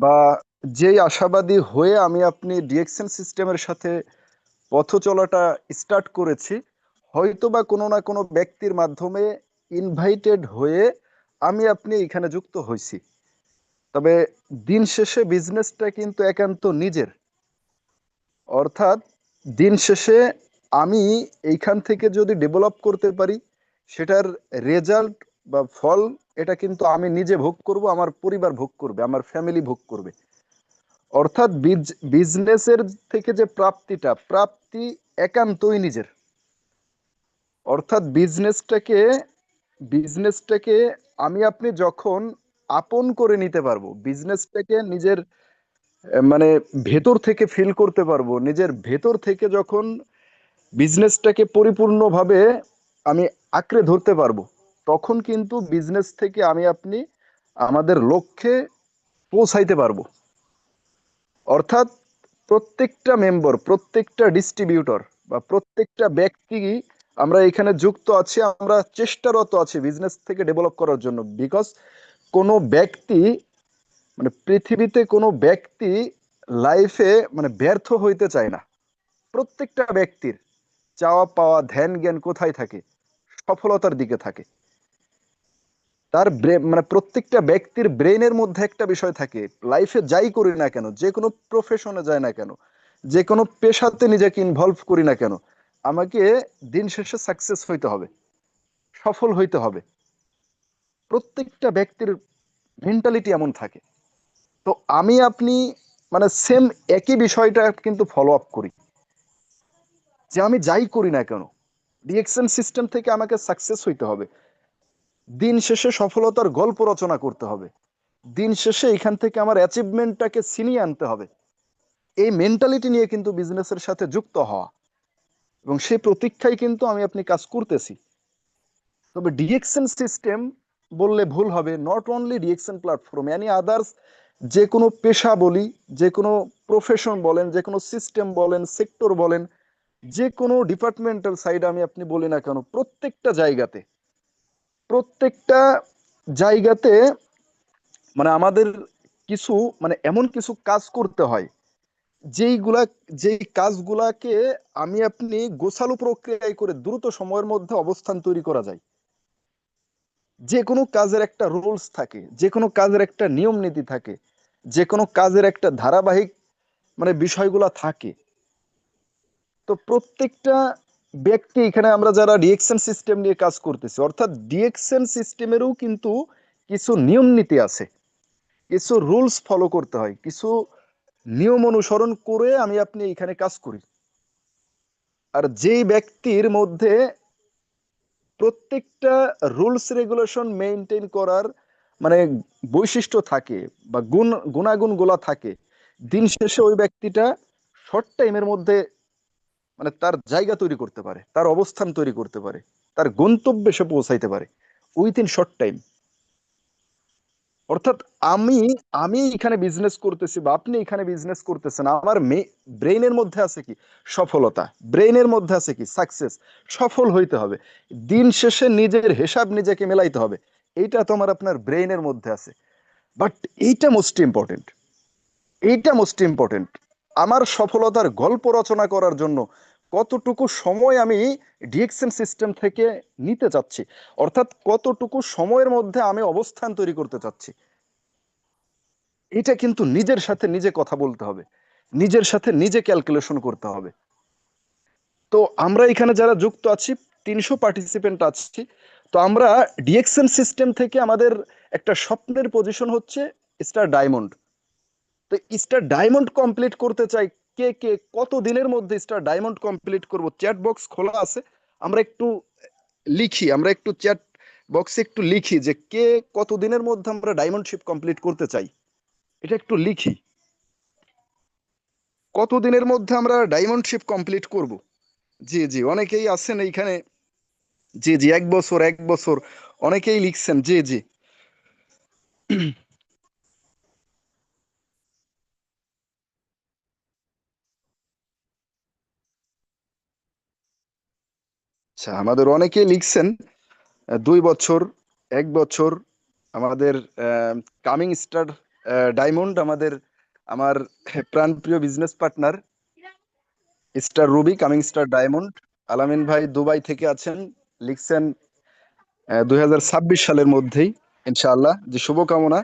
বা যেই আশাবাদী হয়ে আমি আপনি ডিএক্সএন সিস্টেমের সাথে পথ চলাটা স্টার্ট করেছি, হয়তো বা কোনো না কোনো ব্যক্তির মাধ্যমে ইনভাইটেড হয়ে আমি আপনি এখানে যুক্ত হয়েছি। তবে দিন শেষে বিজনেসটা কিন্তু একান্ত নিজের। অর্থাৎ দিন শেষে আমি এইখান থেকে যদি ডেভেলপ করতে পারি, সেটার রেজাল্ট বা ফল এটা কিন্তু আমি নিজে ভোগ করব, আমার পরিবার ভোগ করবে, আমার ফ্যামিলি ভোগ করবে। অর্থাৎ বিজনেসের থেকে যে প্রাপ্তি একান্তই নিজের। অর্থাৎ বিজনেসটাকে আমি আপনি যখন আপন করে নিতে পারবো, বিজনেসটাকে নিজের মানে ভেতর থেকে ফিল করতে পারবো, নিজের ভেতর থেকে যখন বিজনেসটাকে পরিপূর্ণভাবে আমি আঁকড়ে ধরতে পারবো, তখন কিন্তু বিজনেস থেকে আমি আপনি আমাদের লক্ষ্যে পৌঁছাইতে পারবো। অর্থাৎ প্রত্যেকটা মেম্বার, প্রত্যেকটা ডিস্ট্রিবিউটর বা প্রত্যেকটা ব্যক্তি আমরা এখানে যুক্ত আছি, আমরা চেষ্টারত আছি বিজনেস থেকে ডেভেলপ করার জন্য। বিকজ কোনো ব্যক্তি মানে পৃথিবীতে কোনো ব্যক্তি লাইফে মানে ব্যর্থ হইতে চায় না। প্রত্যেকটা ব্যক্তির চাওয়া পাওয়া ধ্যান জ্ঞান কোথায় থাকে? সফলতার দিকে থাকে। তার মানে প্রত্যেকটা ব্যক্তির ব্রেনের মধ্যে একটা বিষয় থাকে, লাইফে যাই করি না কেন, যে কোনো প্রফেশনে যায় না কেন, যে কোনো পেশাতে নিজেকে ইনভলভ করি না কেন, আমাকে দিন শেষে সাকসেস হইতে হবে, সফল হইতে হবে। প্রত্যেকটা ব্যক্তির মেন্টালিটি এমন থাকে। তো আমি আপনি মানে সেম একই বিষয়টা কিন্তু ফলো আপ করি, যে আমি যাই করি না কেন ডিএক্সএন সিস্টেম থেকে আমাকে সাকসেস হইতে হবে, দিন শেষে সফলতার গল্প রচনা করতে হবে, দিন শেষে এখান থেকে আমার অ্যাচিভমেন্টটাকে ছিনিয়ে আনতে হবে। এই মেন্টালিটি নিয়ে কিন্তু বিজনেসের সাথে যুক্ত হওয়া, এবং সেই প্রতীক্ষায় কিন্তু আমি আপনি কাজ করতেছি। তবে ডিএক্সএন সিস্টেম বললে ভুল হবে, not only DXN platform, any others, যে কোনো পেশা বলি, যে কোনো প্রফেশন বলেন, যে কোনো সিস্টেম বলেন, সেক্টর বলেন, যে কোনো ডিপার্টমেন্টাল সাইড আমি আপনি বলি না কেন, প্রত্যেকটা জায়গাতে মানে আমাদের কিছু মানে এমন কিছু কাজ করতে হয়, যেইগুলা যেই কাজগুলাকে আমি আপনি গোছালো প্রক্রিয়ায় করে দ্রুত সময়ের মধ্যে অবস্থান তৈরি করা যায়। যে কোনো কাজের একটা রুলস থাকে, যে কোনো কাজের একটা নিয়ম নীতি থাকে, যে কোনো কাজের একটা ধারাবাহিক মানে বিষয়গুলা থাকে। তো প্রত্যেকটা ব্যক্তি এখানে আমরা যারা ডিএক্সএন সিস্টেম নিয়ে কাজ করতেছি, অর্থাৎ ডিএক্সএন সিস্টেমেরও কিন্তু কিছু নিয়ম নীতি আছে, কিছু রুলস ফলো করতে হয়, কিছু নিয়ম অনুসরণ করে আমি আপনি এখানে কাজ করি। আর যেই ব্যক্তির মধ্যে প্রত্যেকটা রুলস রেগুলেশন মেনটেন করার মানে বৈশিষ্ট্য থাকে বা গুণাগুণ গুলা থাকে, দিন শেষে ওই ব্যক্তিটা শর্ট টাইমের মধ্যে মানে তার জায়গা তৈরি করতে পারে, তার অবস্থান তৈরি করতে পারে, তার গন্তব্যে সে পৌঁছাইতে পারে উইথিন শর্ট টাইম। অর্থাৎ আমি আমি এখানে বিজনেস করতেছি বা আপনি এখানে বিজনেস করতেছেন, আমার ব্রেইনের মধ্যে আছে কি? সফলতা। ব্রেইনের মধ্যে আছে কি? সাকসেস। সফল হইতে হবে, দিন শেষে নিজের হিসাব নিজেকে মেলাইতে হবে, এইটা তোমার আপনার ব্রেইনের মধ্যে আছে। বাট এইটা মোস্ট ইম্পর্টেন্ট, এইটা মোস্ট ইম্পর্টেন্ট। আমার সফলতার গল্প রচনা করার জন্য কতটুকু সময় আমি ডিএক্সএন সিস্টেম থেকে নিতে চাচ্ছি, অর্থাৎ কতটুকু সময়ের মধ্যে আমি অবস্থান তৈরি করতে চাচ্ছি, এটা কিন্তু নিজের সাথে নিজে কথা বলতে হবে, নিজের সাথে নিজে ক্যালকুলেশন করতে হবে। তো আমরা এখানে যারা যুক্ত আছি, 300 পার্টিসিপেন্ট আছি। তো আমরা ডিএক্সএন সিস্টেম থেকে আমাদের একটা স্বপ্নের পজিশন হচ্ছে স্টার ডায়মন্ড। তো স্টার ডায়মন্ড কমপ্লিট করতে চাই, কে কে কত দিনের মধ্যে স্টার ডায়মন্ড কমপ্লিট করব? চ্যাট বক্স খোলা আছে, আমরা একটু লিখি, আমরা একটু চ্যাট বক্সে একটু লিখি যে কে কত দিনের মধ্যে আমরা ডায়মন্ডশিপ কমপ্লিট করতে চাই, এটা একটু লিখি। কত দিনের মধ্যে আমরা ডায়মন্ডশিপ কমপ্লিট করব? জি জি, অনেকেই আছেন এইখানে। জি জি, 1 বছর 1 বছর, অনেকেই লিখছেন। জি জি। আচ্ছা, আমাদের অনেকেই লিখছেন 2 বছর, 1 বছর। আমাদের কামিং স্টার ডায়মন্ড আমার প্রাণপ্রিয় business partner star Ruby coming star diamond. আলামিন ভাই দুবাই থেকে আছেন, লিখছেন 2026 সালের মধ্যেই ইনশাআল্লাহ। জি, শুভকামনা।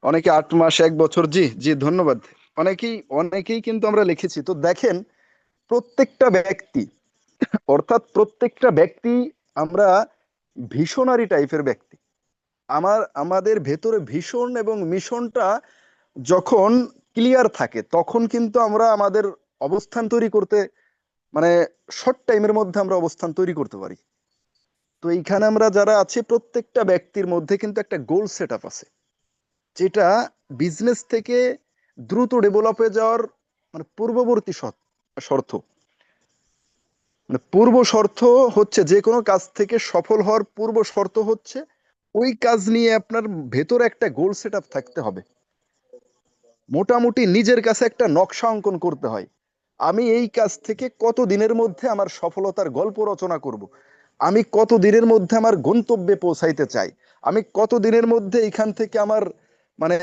অনেকে 8 মাস 1 বছর, জি জি ধন্যবাদ। অনেকেই অনেকেই কিন্তু আমরা লিখেছি। তো দেখেন, প্রত্যেকটা ব্যক্তি, অর্থাৎ প্রত্যেকটা ব্যক্তি আমরা ভিশনারি টাইপের ব্যক্তি। আমাদের ভেতরে ভীষণ এবং মিশনটা যখন ক্লিয়ার থাকে, তখন কিন্তু আমরা আমাদের অবস্থান তৈরি করতে, মানে শর্ট টাইমের মধ্যে আমরা অবস্থান তৈরি করতে পারি। তো এইখানে আমরা যারা আছি, প্রত্যেকটা ব্যক্তির মধ্যে কিন্তু একটা গোল সেট আপ আছে, যেটা বিজনেস থেকে দ্রুত ডেভেলপ হয়ে যাওয়ার মানে পূর্ববর্তী শর্ত। মানে পূর্ব শর্ত হচ্ছে, যে কোনো কাজ থেকে সফল হওয়ার পূর্ব শর্ত হচ্ছে ওই কাজ নিয়ে আপনার ভেতরে একটা গোল সেট আপ থাকতে হবে। মোটামুটি নিজের কাছে একটা নকশা অঙ্কন করতে হয়। আমি এই কাজ থেকে কত দিনের মধ্যে আমার সফলতার গল্প রচনা করব, আমি কত দিনের মধ্যে আমার গন্তব্যে পৌঁছাইতে চাই, আমি কত দিনের মধ্যে এখান থেকে আমার মানে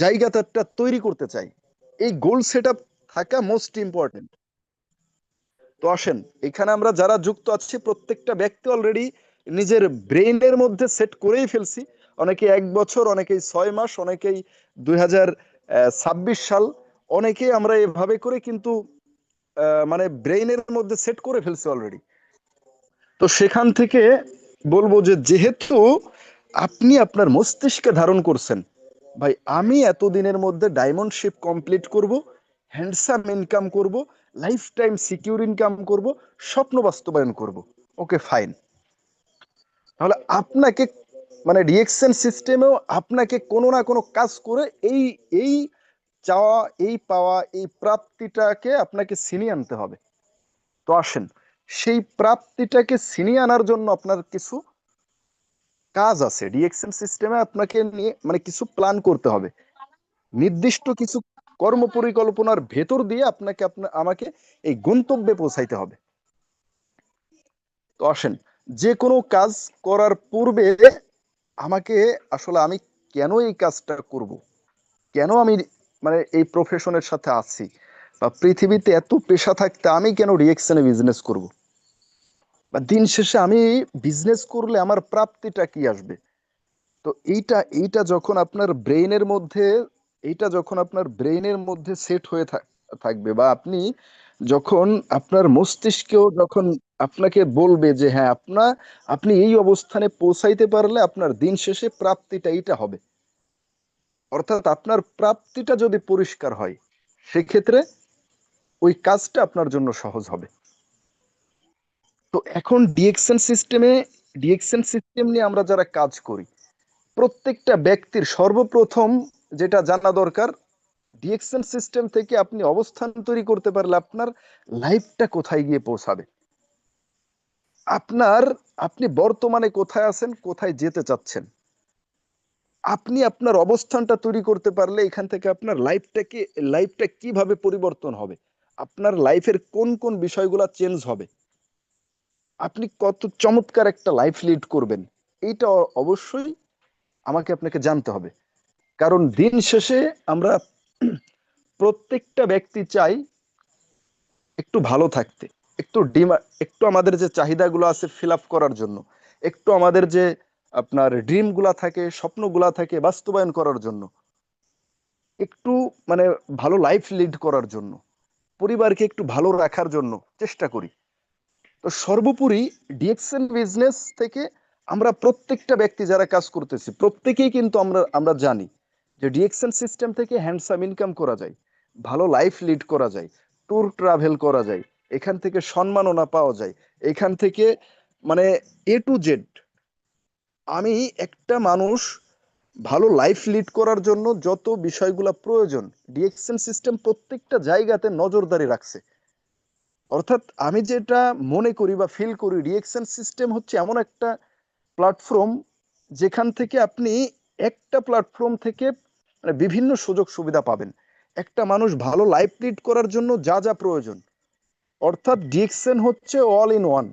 জায়গাটা তৈরি করতে চাই। এই গোল সেট আপ থাকা মোস্ট ইম্পর্টেন্ট। তো আসেন, এখানে আমরা যারা যুক্ত আছি, প্রত্যেকটা ব্যক্তি অলরেডি নিজের ব্রেইনের মধ্যে সেট করেই ফেলছি। অনেকে 1 বছর, অনেকেই 6 মাস, অনেকেই 2026 সাল, অনেকেই আমরা এভাবে করে কিন্তু মানে ব্রেইনের মধ্যে সেট করে ফেলছি অলরেডি। তো সেখান থেকে বলবো যে, যেহেতু আপনি আপনার মস্তিষ্কে ধারণ করছেন, ভাই আমি এতদিনের মধ্যে ডায়মন্ড শিপ কমপ্লিট করব, হ্যান্ডসাম ইনকাম করব, লাইফ টাইম সিকিউর ইনকাম করব, স্বপ্ন বাস্তবায়ন করব। Okay fine. তাহলে আপনাকে মানে রিয়েকশন সিস্টেমেও আপনাকে কোনো না কোনো কাজ করে এই এই চাওয়া, এই পাওয়া, এই প্রাপ্তিটাকে আপনাকে ছিনিয়ে আনতে হবে। তো আসেন, সেই প্রাপ্তিটাকে ছিনিয়ে আনার জন্য আপনার কিছু কাজ আছে রিয়েকশন সিস্টেমে। আপনাকে নিয়ে মানে কিছু প্ল্যান করতে হবে, নির্দিষ্ট কিছু কর্ম পরিকল্পনার ভেতর দিয়ে আপনাকে আমাকে এই গন্তব্যে পৌঁছাইতে হবে। তো আসেন, যে কোনো কাজ করার পূর্বে আমাকে আসলে আমি কেন এই কাজটা করব, কেন আমি মানে এই প্রফেশনের সাথে আছি, বা পৃথিবীতে এত পেশা থাকতে আমি কেন রিয়েকশনে বিজনেস করব, বা দিন শেষে আমি বিজনেস করলে আমার প্রাপ্তিটা কি আসবে। তো এইটা যখন আপনার ব্রেইনের মধ্যে, এইটা যখন আপনার ব্রেইনের মধ্যে সেট হয়ে থাকবে, বা আপনি যখন আপনার মস্তিষ্কেও যখন আপনাকে বলবে যে হ্যাঁ, আপনি এই অবস্থানে পৌঁছাইতে পারলে আপনার দিন শেষে প্রাপ্তিটা এইটা হবে, অর্থাৎ আপনার প্রাপ্তিটা যদি পরিষ্কার হয়, সেক্ষেত্রে ওই কাজটা আপনার জন্য সহজ হবে। তো এখন ডিএকশন সিস্টেম নিয়ে আমরা যারা কাজ করি, প্রত্যেকটা ব্যক্তির সর্বপ্রথম যেটা জানা দরকার, ডিএকশন সিস্টেম থেকে আপনি অবস্থান তৈরি করতে পারলে আপনার লাইফটা কোথায় গিয়ে পৌঁছাবে, আপনার আপনি বর্তমানে কোথায় আছেন, কোথায় যেতে চাচ্ছেন, আপনি আপনার অবস্থানটা তৈরি করতে পারলে এখান থেকে আপনার লাইফটা কিভাবে পরিবর্তন হবে, আপনার লাইফের কোন কোন বিষয়গুলো চেঞ্জ হবে, আপনি কত চমৎকার একটা লাইফ লিড করবেন, এইটা অবশ্যই আমাকে আপনাকে জানতে হবে। কারণ দিন শেষে আমরা প্রত্যেকটা ব্যক্তি চাই একটু ভালো থাকতে, একটু আমাদের যে চাহিদাগুলো আছে ফিল আপ করার জন্য, একটু আমাদের যে আপনার ড্রিম গুলা থাকে, স্বপ্নগুলা থাকে বাস্তবায়ন করার জন্য, একটু মানে ভালো লাইফ লিড করার জন্য, পরিবারকে একটু ভালো রাখার জন্য চেষ্টা করি। তো সর্বোপরি ডিএক্সএন বিজনেস থেকে আমরা প্রত্যেকটা ব্যক্তি যারা কাজ করতেছি, প্রত্যেকেই কিন্তু আমরা জানি যে ডিএক্সএন সিস্টেম থেকে হ্যান্ডসাম ইনকাম করা যায়, ভালো লাইফ লিড করা যায়, ট্যুর ট্রাভেল করা যায়, এখান থেকে সম্মাননা পাওয়া যায়, এখান থেকে মানে A to Z। আমি একটা মানুষ ভালো লাইফ লিড করার জন্য যত বিষয়গুলো প্রয়োজন, ডিএক্সএন সিস্টেম প্রত্যেকটা জায়গাতে নজরদারি রাখছে। অর্থাৎ আমি যেটা মনে করি বা ফিল করি, রিয়েকশন সিস্টেম হচ্ছে এমন একটা প্ল্যাটফর্ম, যেখান থেকে আপনি একটা প্ল্যাটফর্ম থেকে মানে বিভিন্ন সুযোগ সুবিধা পাবেন। একটা মানুষ ভালো লাইফ লিড করার জন্য যা যা প্রয়োজন, অর্থাৎ ডিএক্সএন হচ্ছে অল ইন ওয়ান,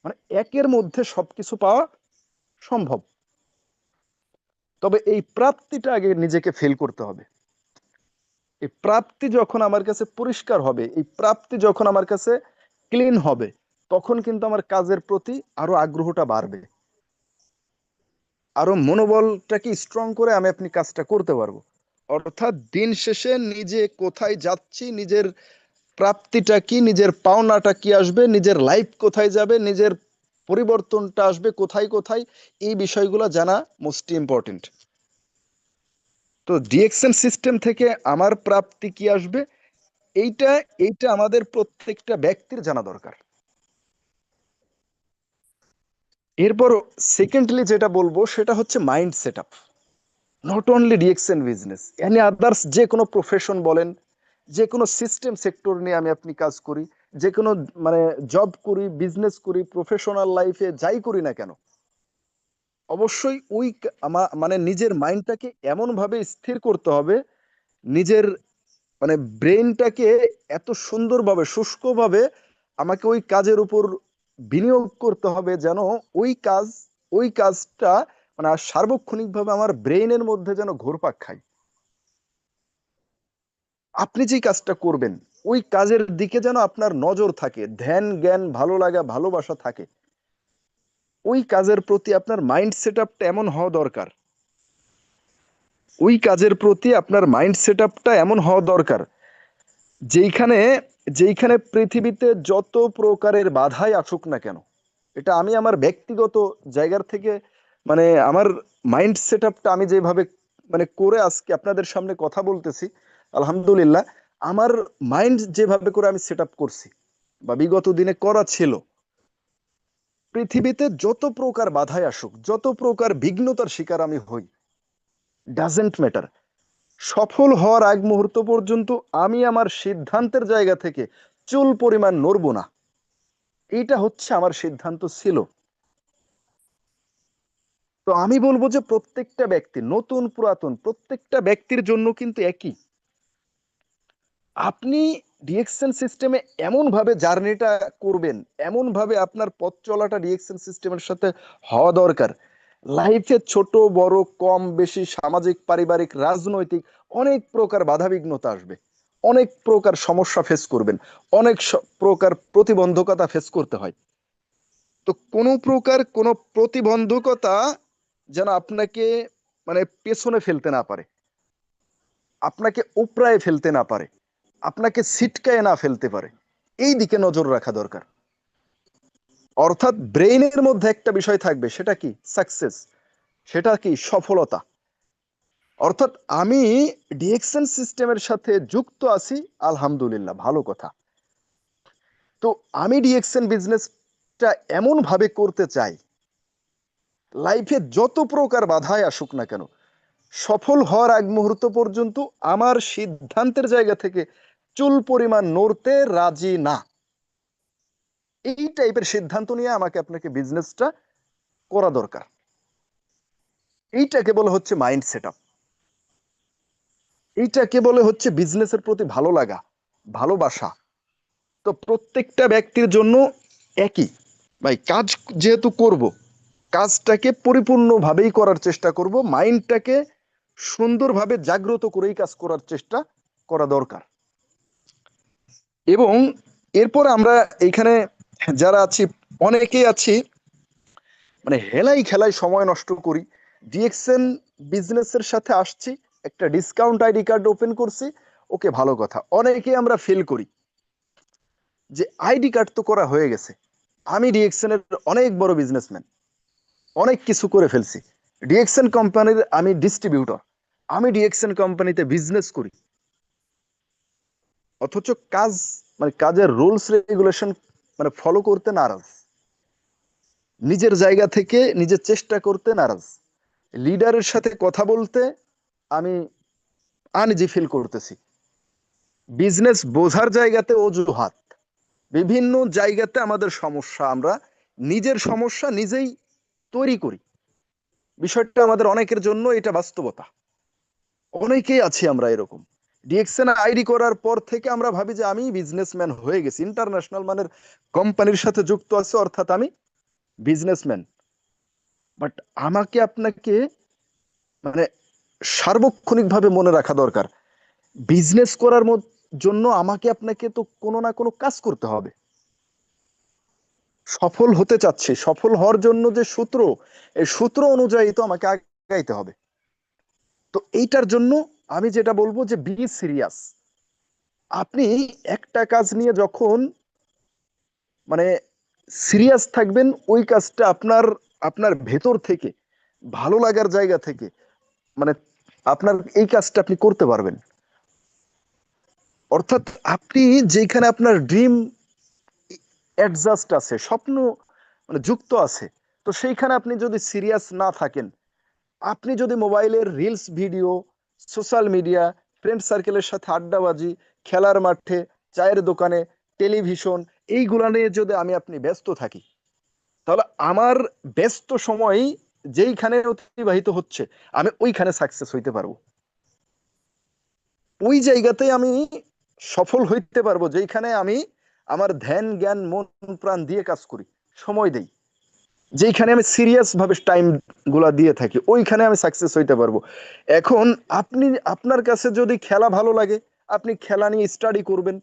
মানে একের মধ্যে সবকিছু পাওয়া সম্ভব। তবে এই প্রাপ্তিটা আগে নিজেকে ফিল করতে হবে। এই প্রাপ্তি যখন আমার কাছে পরিষ্কার হবে, এই প্রাপ্তি যখন আমার কাছে ক্লিন হবে, তখন কিন্তু আমার কাজের প্রতি আরো আগ্রহটা বাড়বে, আরো মনোবলটাকে স্ট্রং করে আমি আপনি কাজটা করতে পারবো। অর্থাৎ দিন শেষে নিজে কোথায় যাচ্ছি, নিজের প্রাপ্তিটা কি, নিজের পাওনাটা কি আসবে, নিজের লাইফ কোথায় যাবে, নিজের পরিবর্তনটা আসবে কোথায় কোথায়, এই বিষয়গুলো জানা মোস্ট ইম্পর্টেন্ট। তো ডিএক্সএন সিস্টেম থেকে আমার প্রাপ্তি কি আসবে, এইটা এইটা আমাদের প্রত্যেকটা ব্যক্তির জানা দরকার। এরপর সেকেন্ডলি যেটা বলবো সেটা হচ্ছে mind set up. Not only DXN business, any others, যে কোনো প্রফেশন বলেন, যে কোনো সিস্টেম সেক্টর নিয়ে আমি আপনি কাজ করি, যে কোনো মানে জব করি, বিজনেস করি, প্রফেশনাল লাইফে যাই করি না কেন, অবশ্যই ওই মানে নিজের মাইন্ডটাকে এমন ভাবে স্থির করতে হবে, নিজের মানে ব্রেনটাকে এত সুন্দরভাবে শুষ্কভাবে আমাকে ওই কাজের উপর বিনিয়োগ করতে হবে, যেন ওই কাজ, ওই কাজটা মানে সার্বক্ষণিকভাবে আমার ব্রেইনের মধ্যে যেন ঘুরপাক খায়। আপনি যে কাজটা করবেন ওই কাজের দিকে যেন আপনার নজর থাকে, ধ্যান জ্ঞান ভালো লাগা ভালোবাসা থাকে, ওই কাজের প্রতি আপনার মাইন্ড সেট আপটা এমন হওয়া দরকার, ওই কাজের প্রতি আপনার মাইন্ড সেট আপটা এমন হওয়া দরকার, যেইখানে যেইখানে পৃথিবীতে যত প্রকারের বাধাই আসুক না কেন, এটা আমি আমার ব্যক্তিগত জায়গার থেকে মানে আমার মাইন্ড সেট আপটা আমি যেভাবে মানে করে আজকে আপনাদের সামনে কথা বলতেছি, আলহামদুলিল্লাহ, আমার মাইন্ড যেভাবে করে আমি সেট আপ করছি বা বিগত দিনে করা ছিল, পৃথিবীতে যত প্রকার বাধাই আসুক, যত প্রকার বিঘ্নতার শিকার আমি হই, ডাজেন্ট ম্যাটার, সফল হওয়ার আগ মুহূর্ত পর্যন্ত আমি আমার সিদ্ধান্তের জায়গা থেকে চুল পরিমাণ নড়বো না। এইটা হচ্ছে আমার সিদ্ধান্ত ছিল। তো আমি বলবো যে প্রত্যেকটা ব্যক্তি, নতুন পুরাতন প্রত্যেকটা ব্যক্তির জন্য কিন্তু একই। আপনি ডিএক্সএন সিস্টেমে এমন ভাবে জার্নিটা করবেন, এমন ভাবে আপনার পথ চলাটা ডিএক্সএন সিস্টেমের সাথে হওয়া দরকার, লাইফে ছোট বড় কম বেশি সামাজিক পারিবারিক রাজনৈতিক অনেক প্রকার বাধাবিঘ্নতা আসবে, অনেক প্রকার সমস্যা ফেস করবেন, অনেক প্রকার প্রতিবন্ধকতা ফেস করতে হয়। তো কোনো প্রকার কোনো প্রতিবন্ধকতা যেন আপনাকে মানে পেছনে ফেলতে না পারে, আপনাকে উপড়ায় ফেলতে না পারে, আপনাকে ছিটকায় না ফেলতে পারে, এই দিকে নজর রাখা দরকার। অর্থাৎ ব্রেইনের মধ্যে একটা বিষয় থাকবে, সেটা কি সাকসেস, সেটা কি সফলতা। অর্থাৎ আমি ডিএক্সএন সিস্টেমের সাথে যুক্ত আছি, আলহামদুলিল্লাহ, ভালো কথা। তো আমি ডিএক্সএন বিজনেসটা এমন ভাবে করতে চাই, লাইফে যত প্রকার বাধায় আসুক না কেন, সফল হওয়ার আগ মুহূর্ত পর্যন্ত আমার সিদ্ধান্তের জায়গা থেকে চুল পরিমাণ নড়তে রাজি না, এই টাইপের সিদ্ধান্ত নিয়ে আমাকে আপনাকে বিজনেসটা করা দরকার। এইটাকে বলে হচ্ছে মাইন্ড সেট আপ, এইটাকে বলে হচ্ছে বিজনেসের প্রতি ভালো লাগা ভালোবাসা। তো প্রত্যেকটা ব্যক্তির জন্য একই, ভাই কাজ যেহেতু করব, কাজটাকে পরিপূর্ণভাবেই করার চেষ্টা করব, মাইন্ডটাকে সুন্দরভাবে জাগ্রত করেই কাজ করার চেষ্টা করা দরকার। এবং এরপর আমরা এইখানে যারা আছি, অনেকেই আছি মানে হেলাই খেলায় সময় নষ্ট করি, ডিএক্সএন বিজনেসের সাথে আসছি, একটা ডিসকাউন্ট আইডি কার্ড ওপেন করছি, ওকে ভালো কথা, অনেকেই আমরা ফিল করি যে আইডি কার্ড তো করা হয়ে গেছে, আমি ডিএক্সএন এর অনেক বড় বিজনেসম্যান, অনেক কিছু করে ফেলছি, ডিএক্সএন কোম্পানির আমি ডিস্ট্রিবিউটর, আমি ডিএক্সএন কোম্পানিতে বিজনেস করি, অথচ কাজ মানে কাজের রুলস রেগুলেশন মানে ফলো করতে নারাজ, নিজের জায়গা থেকে নিজের চেষ্টা করতে নারাজ, লিডারের সাথে কথা বলতে আমি আনইজি ফিল করতেছি, বিজনেস বোঝার জায়গাতে অজুহাত, বিভিন্ন জায়গাতে আমাদের সমস্যা, আমরা নিজের সমস্যা নিজেই তৈরি করি। বিষয়টা আমাদের অনেকের জন্য এটা বাস্তবতা, অনেকেই আছি আমরা এরকম। ডিএক্সএন আইডি করার পর থেকে আমরা ভাবি যে আমি বিজনেসম্যান হয়ে গেছি, ইন্টারন্যাশনাল মানের কোম্পানির সাথে যুক্ত আছে, অর্থাৎ আমি বিজনেসম্যান। বাট আমাকে আপনাকে মানে সার্বক্ষণিকভাবে মনে রাখা দরকার, বিজনেস করার জন্য আমাকে আপনাকে তো কোনো না কোনো কাজ করতে হবে। সফল হতে চাচ্ছি, সফল হওয়ার জন্য যে সূত্র, এই সূত্র অনুযায়ী তো আমাকে আগাইতে হবে। তো এইটার জন্য আমি যেটা বলবো যে বি সিরিয়াস। আপনি একটা কাজ নিয়ে যখন মানে সিরিয়াস থাকবেন, ওই কাজটা আপনার আপনার ভেতর থেকে ভালো লাগার জায়গা থেকে, মানে আপনার এই কাজটা আপনি করতে পারবেন। অর্থাৎ আপনি যেখানে আপনার ড্রিম অ্যাডজাস্ট আছে, স্বপ্ন মানে যুক্ত আছে, তো সেইখানে আপনি যদি সিরিয়াস না থাকেন, আপনি যদি মোবাইলের reels video, social media, friend সার্কেলের সাথে আড্ডাবাজি, খেলার মাঠে, চায়ের দোকানে, টেলিভিশন, এইগুলা নিয়ে যদি আমি আপনি ব্যস্ত থাকি, তাহলে আমার ব্যস্ত সময় যেইখানে অতিবাহিত হচ্ছে, আমি ওইখানে সাকসেস হইতে পারবো। ওই জায়গাতেই আমি সফল হইতে পারবো যেখানে আমি আমার ধ্যান জ্ঞান মন প্রাণ দিয়ে কাজ করি, সময় দেই, যেখানে আমি সিরিয়াস ভাবে টাইম গুলা দিয়ে থাকি, ওইখানে আমি সাকসেস হইতে পারবো। এখন আপনি, আপনার কাছে যদি খেলা ভালো লাগে, আপনি খেলা নিয়ে স্টাডি করবেন,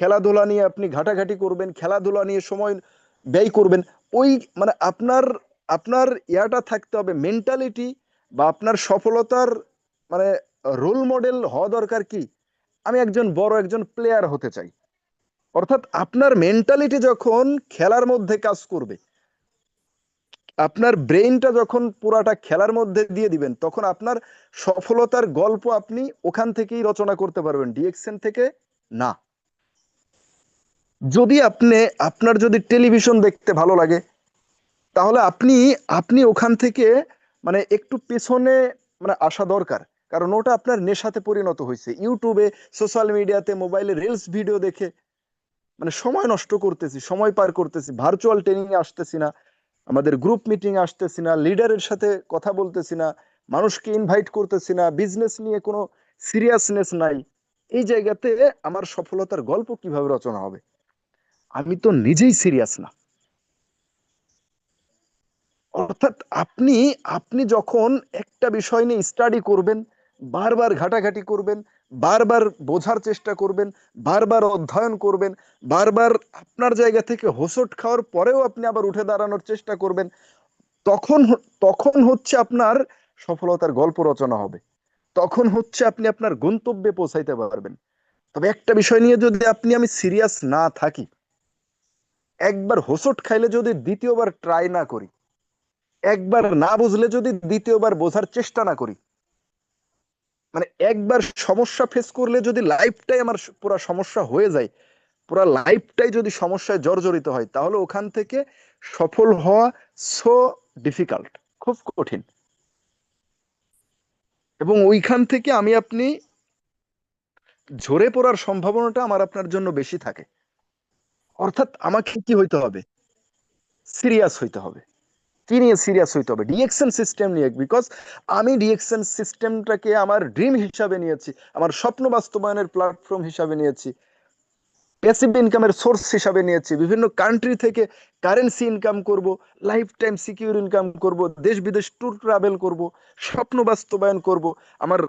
খেলাধুলা নিয়ে আপনি ঘাটাঘাটি করবেন, খেলাধুলা নিয়ে সময় ব্যয় করবেন। ওই মানে আপনার আপনার ইয়াটা থাকতে হবে, মেন্টালিটি বা আপনার সফলতার মানে রোল মডেল হওয়া দরকার কি, আমি একজন বড় একজন প্লেয়ার হতে চাই। অর্থাৎ আপনার মেন্টালিটি যখন খেলার মধ্যে কাজ করবে, আপনার ব্রেইনটা যখন পুরাটা খেলার মধ্যে দিয়ে দিবেন, তখন আপনার সফলতার গল্প আপনি ওখান থেকেই রচনা করতে পারবেন, ডিএক্সএন থেকে না। যদি আপনি, আপনার যদি টেলিভিশন দেখতে ভালো লাগে, তাহলে আপনি আপনি ওখান থেকে মানে একটু পেছনে মানে আসা দরকার। কারণ ওটা আপনার নেশাতে পরিণত হয়েছে, ইউটিউবে, সোশ্যাল মিডিয়াতে, মোবাইলে রিলস ভিডিও দেখে মানে সময় নষ্ট করতেছি, সময় পার করতেছি, ভার্চুয়াল ট্রেনিং এ আসতেছি না, আমাদের গ্রুপ মিটিং আসতেছি না, লিডারের সাথে কথা বলতেছি না, মানুষকে ইনভাইট করতেছি না, বিজনেস নিয়ে কোনো সিরিয়াসনেস নাই। এই জায়গাতে আমার সফলতার গল্প কিভাবে রচনা হবে? আমি তো নিজেই সিরিয়াস না। অর্থাৎ আপনি আপনি যখন একটা বিষয় নিয়ে স্টাডি করবেন, বারবার ঘাটাঘাটি করবেন, বারবার বোঝার চেষ্টা করবেন, বারবার অধ্যয়ন করবেন, বারবার আপনার জায়গা থেকে হোঁচট খাওয়ার পরেও আপনি আবার উঠে দাঁড়ানোর চেষ্টা করবেন, তখন তখন হচ্ছে আপনার সফলতার গল্প রচনা হবে। তখন হচ্ছে আপনি আপনার গন্তব্যে পৌঁছাইতে পারবেন। তবে একটা বিষয় নিয়ে যদি আপনি আমি সিরিয়াস না থাকি, একবার হোঁচট খাইলে যদি দ্বিতীয়বার ট্রাই না করি, একবার না বুঝলে যদি দ্বিতীয়বার বোঝার চেষ্টা না করি, মানে একবার সমস্যা ফেস করলে যদি লাইফটাই আমার পুরো সমস্যা হয়ে যায়, পুরো লাইফটাই যদি সমস্যায় জর্জরিত হয়, তাহলে ওখান থেকে সফল হওয়া সো ডিফিকাল্ট, খুব কঠিন। এবং ওইখান থেকে আমি আপনি ঝরে পড়ার সম্ভাবনাটা আমার আপনার জন্য বেশি থাকে। অর্থাৎ আমাকে কি হইতে হবে? সিরিয়াস হইতে হবে। কি নিয়ে সিরিয়াস হইতে হবে? ডিএকশন সিস্টেম নিয়ে। বিকজ আমি ডিএকশন সিস্টেমটাকে আমার ড্রিম হিসাবে নিয়েছি, আমার স্বপ্ন বাস্তবায়নের প্ল্যাটফর্ম হিসাবে নিয়েছি, প্যাসিভ ইনকামের সোর্স হিসাবে নিয়েছি। বিভিন্ন কান্ট্রি থেকে কারেন্সি ইনকাম করব, লাইফ টাইম সিকিউর ইনকাম করব, দেশ বিদেশ ট্যুর ট্রাভেল করব, স্বপ্ন বাস্তবায়ন করব, আমার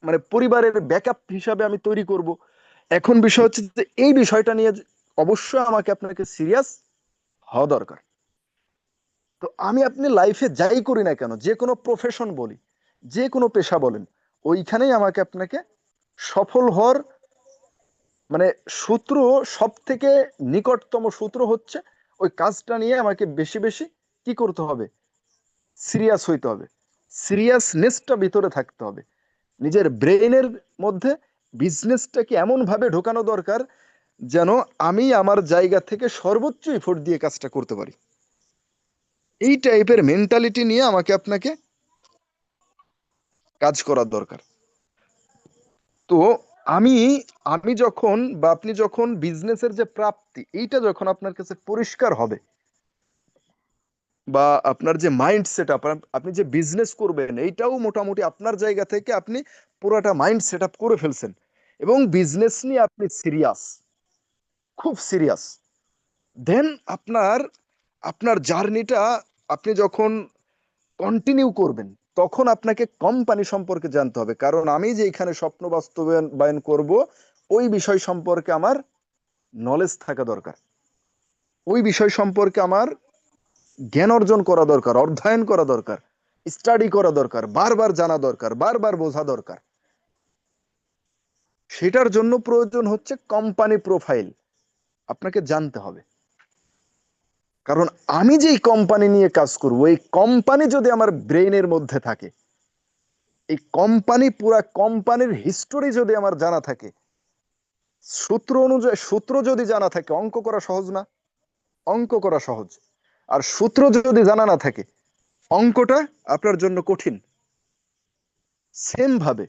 মানে পরিবারের ব্যাকআপ হিসাবে আমি তৈরি করব। এখন বিষয় হচ্ছে যে এই বিষয়টা নিয়ে অবশ্যই আমাকে আপনাকে সিরিয়াস হওয়া দরকার। তো আমি আপনি লাইফে যাই করি না কেন, যে কোনো প্রফেশন বলি, যে কোনো পেশা বলেন, ওইখানেই আমাকে আপনাকে সফল হওয়ার মানে সূত্র, সব থেকে নিকটতম সূত্র হচ্ছে ওই কাজটা নিয়ে আমাকে বেশি বেশি কি করতে হবে? সিরিয়াস হইতে হবে। সিরিয়াসনেসটা ভিতরে থাকতে হবে। নিজের ব্রেইনের মধ্যে বিজনেসটাকে এমন ভাবে ঢোকানো দরকার যেন আমি আমার জায়গা থেকে সর্বোচ্চ এফোর্ট দিয়ে কাজটা করতে পারি। এই টাইপের মেন্টালিটি নিয়ে আমাকে আপনাকে কাজ করার দরকার। তো আমি আমি যখন বা আপনি যখন বিজনেসের যে প্রাপ্তি, এইটা যখন আপনার কাছে পরিষ্কার হবে, বা আপনার যে মাইন্ড সেট আপ, আপনি যে বিজনেস করবেন এইটাও মোটামুটি আপনার জায়গা থেকে আপনি পুরোটা মাইন্ড সেট আপ করে ফেলছেন, এবং বিজনেস নিয়ে আপনি সিরিয়াস, খুব সিরিয়াস, দেন আপনার আপনার জার্নিটা আপনি যখন কন্টিনিউ করবেন, তখন আপনাকে কোম্পানি সম্পর্কে জানতে হবে, কারণ আমি যে এখানে স্বপ্ন বাস্তবায়ন করব ওই বিষয় সম্পর্কে আমার নলেজ থাকা দরকার, ওই বিষয় সম্পর্কে আমার জ্ঞান অর্জন করা দরকার, অধ্যয়ন করা দরকার, স্টাডি করা দরকার, বারবার জানা দরকার, বারবার বোঝা দরকার। সেটার জন্য প্রয়োজন হচ্ছে কোম্পানি প্রোফাইল, আপনাকে জানতে হবে। কারণ আমি যেই কোম্পানি নিয়ে কাজ করব, এই কোম্পানি যদি আমার ব্রেইনের মধ্যে থাকে, এই কোম্পানি পুরা কোম্পানির হিস্টোরি যদি আমার জানা থাকে, সূত্র যদি জানা থাকে, অঙ্ক করা সহজ না? অঙ্ক করা সহজ। আর সূত্র যদি জানা না থাকে, অঙ্কটা আপনার জন্য কঠিন। সেম ভাবে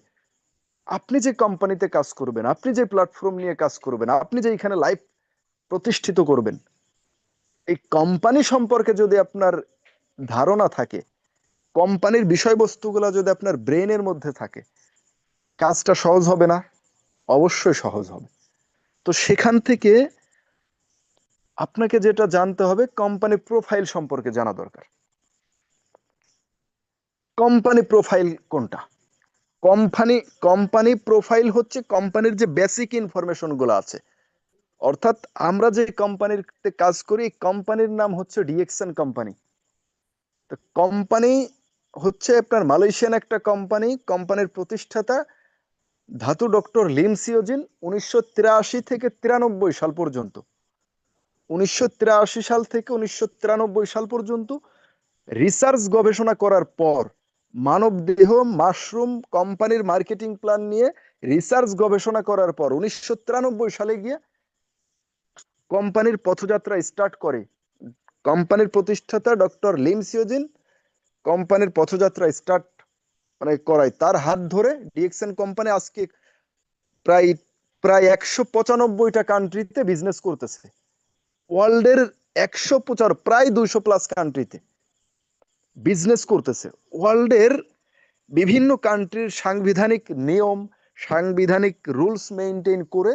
আপনি যে কোম্পানিতে কাজ করবেন, আপনি যে প্ল্যাটফর্ম নিয়ে কাজ করবেন, আপনি যে এখানে লাইফ প্রতিষ্ঠিত করবেন, এই কোম্পানি সম্পর্কে যদি আপনার ধারণা থাকে, কোম্পানির বিষয়বস্তুগুলো যদি আপনার ব্রেইনের মধ্যে থাকে, কাজটা সহজ হবে না? অবশ্যই সহজ হবে। তো সেখান থেকে আপনাকে যেটা জানতে হবে, কোম্পানি প্রোফাইল সম্পর্কে জানা দরকার। কোম্পানি প্রোফাইল কোনটা? কোম্পানি কোম্পানি প্রোফাইল হচ্ছে কোম্পানির যে বেসিক ইনফরমেশন গুলো আছে। অর্থাৎ আমরা যে কোম্পানিতে কাজ করি, কোম্পানির নাম হচ্ছে ডিএক্সএন কোম্পানি। তো কোম্পানি হচ্ছে আপনার মালয়েশিয়ান একটা কোম্পানি। কোম্পানির প্রতিষ্ঠাতা ধাতু ডক্টর লিম সিওজিন 1983 থেকে 93 সাল পর্যন্ত, 1983 সাল থেকে 1993 সাল পর্যন্ত রিসার্চ গবেষণা করার পর মানব দেহ মাশরুম কোম্পানির মার্কেটিং প্ল্যান নিয়ে রিসার্চ গবেষণা করার পর 1993 সালে গিয়ে কোম্পানির পথযাত্রা স্টার্ট করে। কোম্পানির প্রতিষ্ঠাতা ডক্টর লিম সিওজিন কোম্পানির পথযাত্রা স্টার্ট করায়, তার হাত ধরে ডিএক্সএন কোম্পানি আজকে প্রায় প্রায় 195টা কান্ট্রিতে বিজনেস করতেছে। ওয়ার্ল্ডের 150 প্রায় 200+ কান্ট্রিতে বিজনেস করতেছে। ওয়ার্ল্ডের বিভিন্ন কান্ট্রির সাংবিধানিক নিয়ম, সাংবিধানিক রুলস মেনটেন করে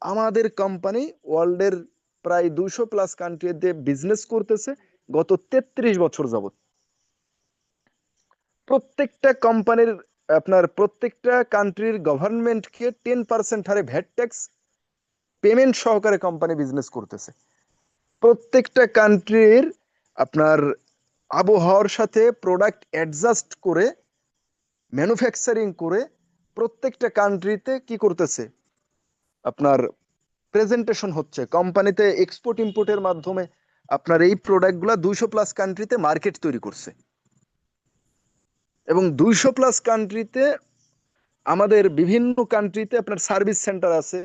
আমাদের কোম্পানি ওয়ার্ল্ডের প্রায় 200+ কান্ট্রিতে বিজনেস করতেছে গত 33 বছর যাবত। প্রত্যেকটা কোম্পানির আপনার প্রত্যেকটা কান্ট্রির গভর্নমেন্টকে 10% হারে ভ্যাট ট্যাক্স পেমেন্ট সহকারে কোম্পানি বিজনেস করতেছে। প্রত্যেকটা কান্ট্রির আপনার আবহাওয়ার সাথে প্রোডাক্ট অ্যাডজাস্ট করে ম্যানুফ্যাকচারিং করে প্রত্যেকটা কান্ট্রিতে কি করতেছে, আপনার প্রেজেন্টেশন হচ্ছে। কোম্পানিতে এক্সপোর্ট ইম্পোর্টের মাধ্যমে আপনার এই প্রোডাক্টগুলো 200+ কান্ট্রিতে মার্কেট তৈরি করছে। এবং 200+ কান্ট্রিতে আমাদের বিভিন্ন কান্ট্রিতে আপনার সার্ভিস সেন্টার আছে।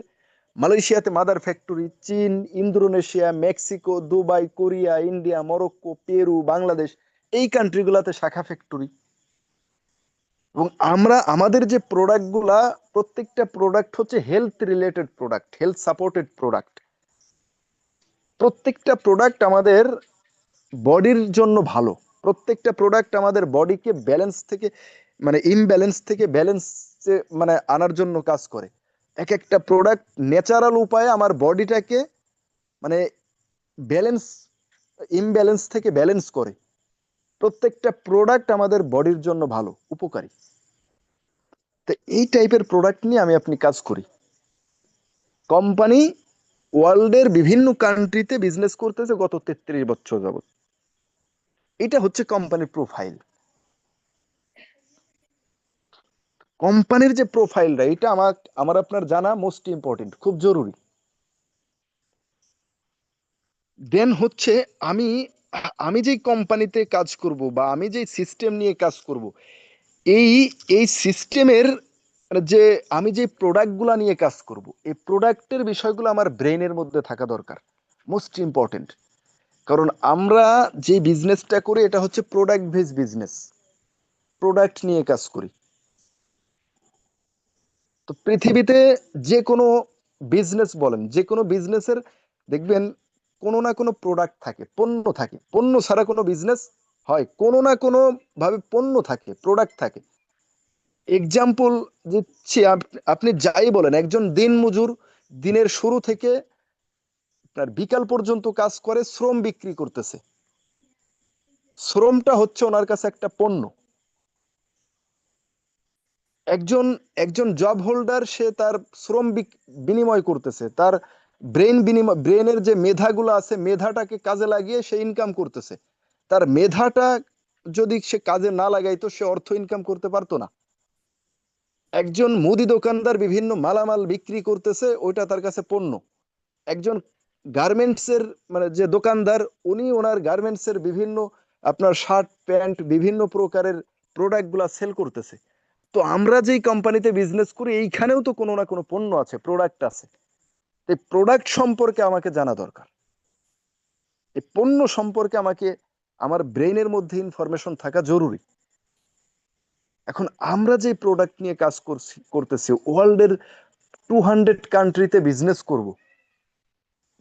মালয়েশিয়াতে মাদার ফ্যাক্টরি, চীন, Indonesia, Mexico, Dubai, Korea, India, Morocco, Peru, Bangladesh, এই কান্ট্রিগুলোতে শাখা ফ্যাক্টরি। এবং আমরা আমাদের যে প্রোডাক্টগুলা, প্রত্যেকটা প্রোডাক্ট হচ্ছে health related product, health supported product. প্রত্যেকটা প্রোডাক্ট আমাদের বডির জন্য ভালো। প্রত্যেকটা প্রোডাক্ট আমাদের বডিকে ব্যালেন্স থেকে ইমব্যালেন্স থেকে ব্যালেন্সে আনার জন্য কাজ করে। এক একটা প্রোডাক্ট ন্যাচারাল উপায়ে আমার বডিটাকে মানে ব্যালেন্স ইমব্যালেন্স থেকে ব্যালেন্স করে। প্রত্যেকটা প্রোডাক্ট আমাদের বডির জন্য ভালো, উপকারী। তো এই টাইপের প্রোডাক্ট নিয়ে আপনি কাজ করি। কোম্পানি ওয়ার্ল্ডের বিভিন্ন কান্ট্রিতে বিজনেস করতেছে গত 33 বছর যাবত। এটা হচ্ছে কোম্পানির প্রোফাইল। কোম্পানির যে প্রোফাইলটা, এটা আমার আপনার জানা মোস্ট ইম্পর্টেন্ট, খুব জরুরি। দেন হচ্ছে আমি আমি যেই কোম্পানিতে কাজ করব বা আমি যেই সিস্টেম নিয়ে কাজ করব, এই এই সিস্টেমের যে আমি যে প্রোডাক্টগুলো নিয়ে কাজ করব, এই প্রোডাক্টের বিষয়গুলো আমার ব্রেইনের মধ্যে থাকা দরকার, মোস্ট ইম্পর্টেন্ট। কারণ আমরা যে বিজনেসটা করি এটা হচ্ছে প্রোডাক্ট বেস বিজনেস, প্রোডাক্ট নিয়ে কাজ করি। তো পৃথিবীতে যে কোনো বিজনেস বলেন, যে কোনো বিজনেসের দেখবেন কোনো না কোনো প্রোডাক্ট থাকে, পণ্য থাকে। পণ্য ছাড়া কোনো বিজনেস হয়? কোনো না কোনো ভাবে পণ্য থাকে, প্রোডাক্ট থাকে। এক্সাম্পল দিচ্ছি, আপনি যাই বলেন, একজন দিনমজুর দিনের শুরু থেকে আপনার বিকাল পর্যন্ত কাজ করে, শ্রম বিক্রি করতেছে। শ্রমটা হচ্ছে ওনার কাছে একটা পণ্য। একজন একজন জব হোল্ডার, সে তার শ্রম বিনিময় করতেছে, তার ব্রেনের যে মেধাগুলো আছে মেধাটাকে কাজে লাগিয়ে সে ইনকাম করতেছে। তার মেধাটা যদি সে কাজে না লাগাইতো সে অর্থ ইনকাম করতে পারতো না। একজন মুদি দোকানদার বিভিন্ন মালামাল বিক্রি করতেছে, ওইটা তার কাছে পণ্য। একজন গার্মেন্টস এর মানে যে দোকানদার, উনি ওনার গার্মেন্টস এর বিভিন্ন আপনার শার্ট প্যান্ট বিভিন্ন প্রকারের প্রোডাক্ট গুলা সেল করতেছে। তো আমরা যেই কোম্পানিতে বিজনেস করি এইখানেও তো কোনো না কোনো পণ্য আছে, প্রোডাক্ট আছে। এই প্রোডাক্ট সম্পর্কে আমাকে জানা দরকার, এই পণ্য সম্পর্কে আমাকে আমার ব্রেইনের মধ্যে ইনফরমেশন থাকা জরুরি। এখন আমরা যে প্রোডাক্ট নিয়ে কাজ করতেছি, ওয়ার্ল্ডের 200 কান্ট্রিতে বিজনেস করব,